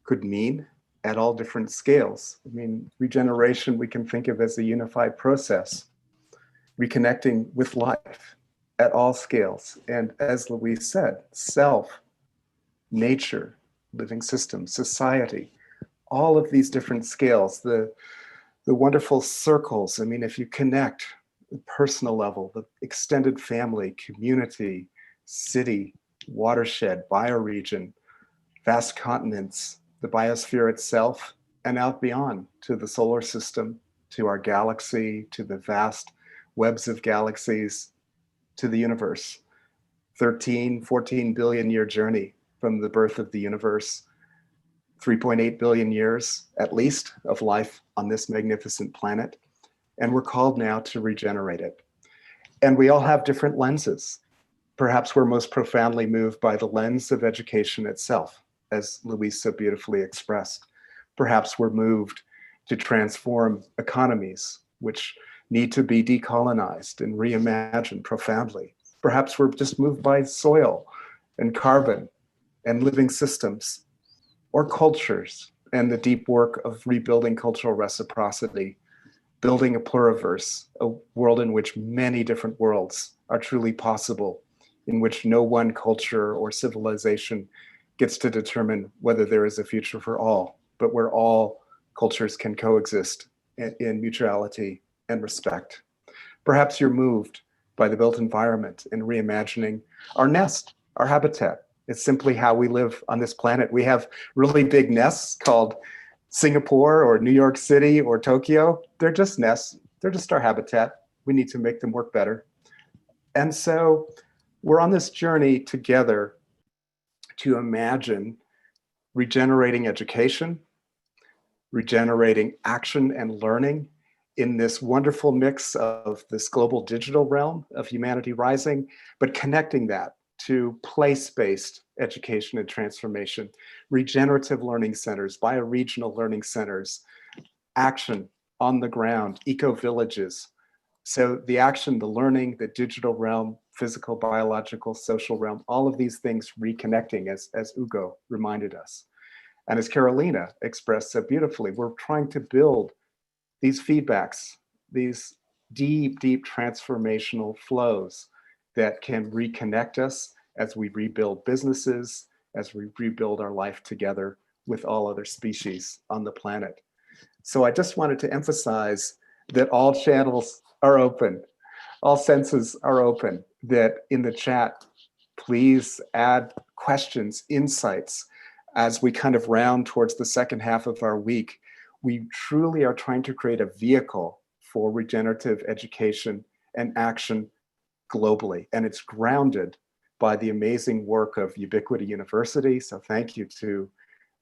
could mean at all different scales. I mean, regeneration we can think of as a unified process, reconnecting with life at all scales. And as Luis said, self, nature, living systems, society, all of these different scales, the wonderful circles. I mean, if you connect the personal level, the extended family, community, city, watershed, bioregion, vast continents, the biosphere itself, and out beyond to the solar system, to our galaxy, to the vast webs of galaxies, to the universe. 13, 14 billion year journey from the birth of the universe, 3.8 billion years at least of life on this magnificent planet. And we're called now to regenerate it. And we all have different lenses. Perhaps we're most profoundly moved by the lens of education itself, as Luis so beautifully expressed. Perhaps we're moved to transform economies, which need to be decolonized and reimagined profoundly. Perhaps we're just moved by soil and carbon and living systems, or cultures and the deep work of rebuilding cultural reciprocity, building a pluriverse, a world in which many different worlds are truly possible, in which no one culture or civilization gets to determine whether there is a future for all, but where all cultures can coexist in mutuality and respect. Perhaps you're moved by the built environment and reimagining our nest, our habitat. It's simply how we live on this planet. We have really big nests called Singapore or New York City or Tokyo. They're just nests. They're just our habitat. We need to make them work better. And so we're on this journey together to imagine regenerating education, regenerating action and learning in this wonderful mix of this global digital realm of Humanity Rising, but connecting that to place-based education and transformation, regenerative learning centers, bioregional learning centers, action on the ground, eco-villages. So the action, the learning, the digital realm, physical, biological, social realm, all of these things reconnecting, as Ugo reminded us. And as Carolina expressed so beautifully, we're trying to build these feedbacks, these deep, deep transformational flows that can reconnect us as we rebuild businesses, as we rebuild our life together with all other species on the planet. So I just wanted to emphasize that all channels are open, all senses are open, that in the chat, please add questions, insights, as we kind of round towards the second half of our week. We truly are trying to create a vehicle for regenerative education and action globally. And it's grounded by the amazing work of Ubiquity University. So thank you to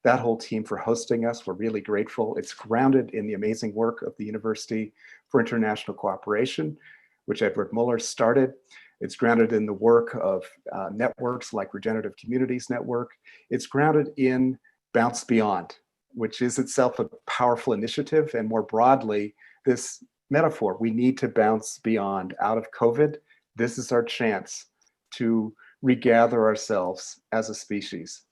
that whole team for hosting us. We're really grateful. It's grounded in the amazing work of the University for International Cooperation, which Edward Muller started. It's grounded in the work of networks like Regenerative Communities Network. It's grounded in Bounce Beyond, which is itself a powerful initiative, and more broadly, this metaphor, we need to bounce beyond. Out of COVID, this is our chance to regather ourselves as a species.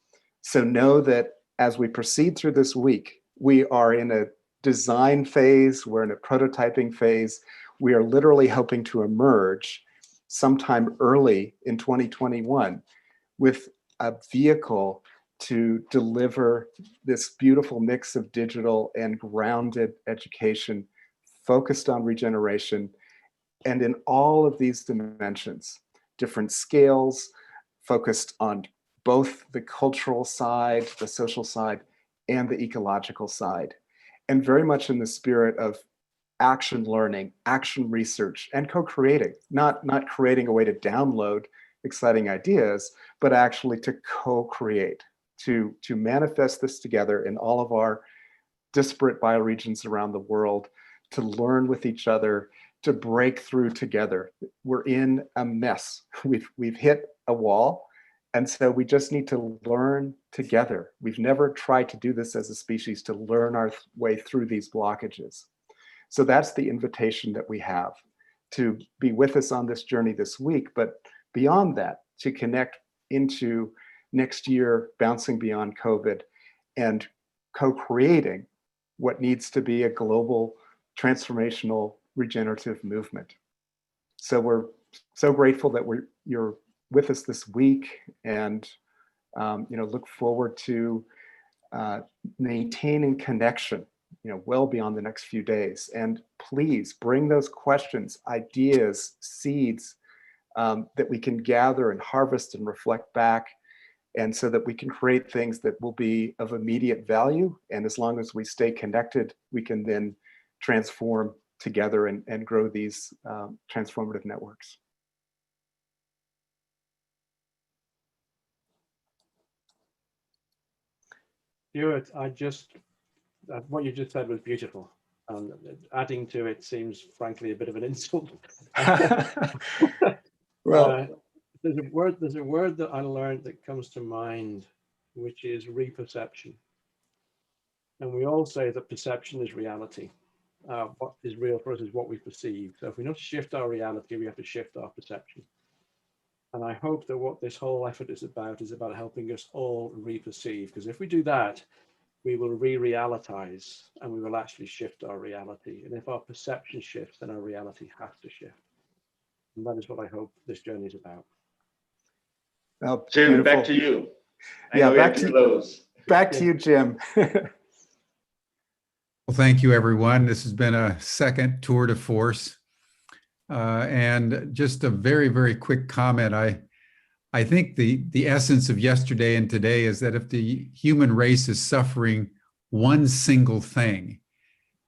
So know that as we proceed through this week, We are in a design phase, we're in a prototyping phase. We are literally hoping to emerge sometime early in 2021 with a vehicle to deliver this beautiful mix of digital and grounded education focused on regeneration, and in all of these dimensions, different scales, focused on both the cultural side, the social side, and the ecological side, and very much in the spirit of action learning, action research, and co-creating, not creating a way to download exciting ideas, but actually to co-create, to manifest this together in all of our disparate bioregions around the world, to learn with each other, to break through together. We're in a mess. We've hit a wall, and so we just need to learn together. We've never tried to do this as a species, to learn our way through these blockages. So that's the invitation that we have, to be with us on this journey this week, but beyond that, to connect into next year, bouncing beyond COVID and co-creating what needs to be a global transformational regenerative movement. So we're so grateful that you're with us this week, and look forward to maintaining connection, well beyond the next few days. And please bring those questions, ideas, seeds that we can gather and harvest and reflect back, and so that we can create things that will be of immediate value. And as long as we stay connected, we can then transform together and grow these transformative networks. Stuart, what you just said was beautiful. And adding to it seems frankly a bit of an insult. Well, there's a word that I learned that comes to mind, which is reperception. And we all say that perception is reality. What is real for us is what we perceive. So if we don't shift our reality, we have to shift our perception. And I hope that what this whole effort is about helping us all reperceive, because if we do that, we will re-realize, and we will actually shift our reality. And if our perception shifts, then our reality has to shift. And that is what I hope this journey is about. Oh, Jim, beautiful. back to you. Back to you, Jim. Well, thank you, everyone. This has been a second tour de force. And just a very, very quick comment. I think the essence of yesterday and today is that if the human race is suffering one single thing,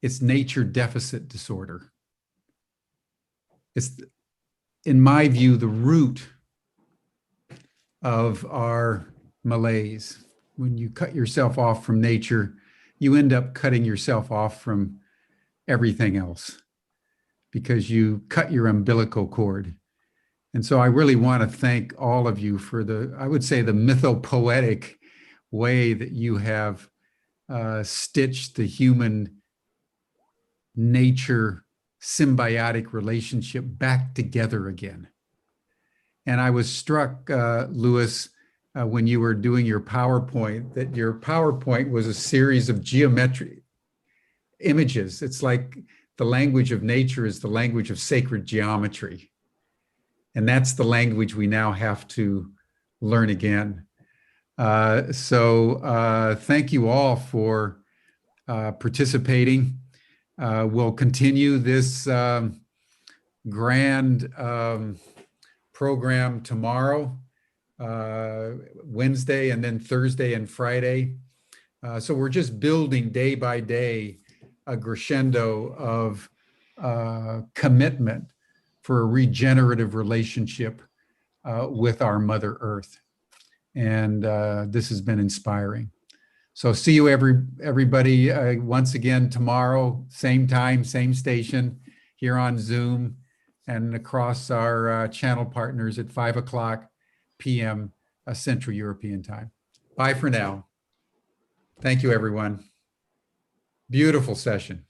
it's nature deficit disorder. It's, in my view, the root of our malaise. When you cut yourself off from nature, you end up cutting yourself off from everything else, because you cut your umbilical cord. And so I really want to thank all of you for I would say, the mythopoetic way that you have stitched the human nature symbiotic relationship back together again. And I was struck, Louis, when you were doing your PowerPoint, that your PowerPoint was a series of geometric images. It's like the language of nature is the language of sacred geometry. And that's the language we now have to learn again. So thank you all for participating. We'll continue this grand program tomorrow, Wednesday, and then Thursday and Friday. So we're just building day by day a crescendo of commitment for a regenerative relationship with our Mother Earth. And this has been inspiring. So see you everybody once again tomorrow, same time, same station, here on Zoom and across our channel partners at 5:00 p.m. Central European time. Bye for now. Thank you, everyone. Beautiful session.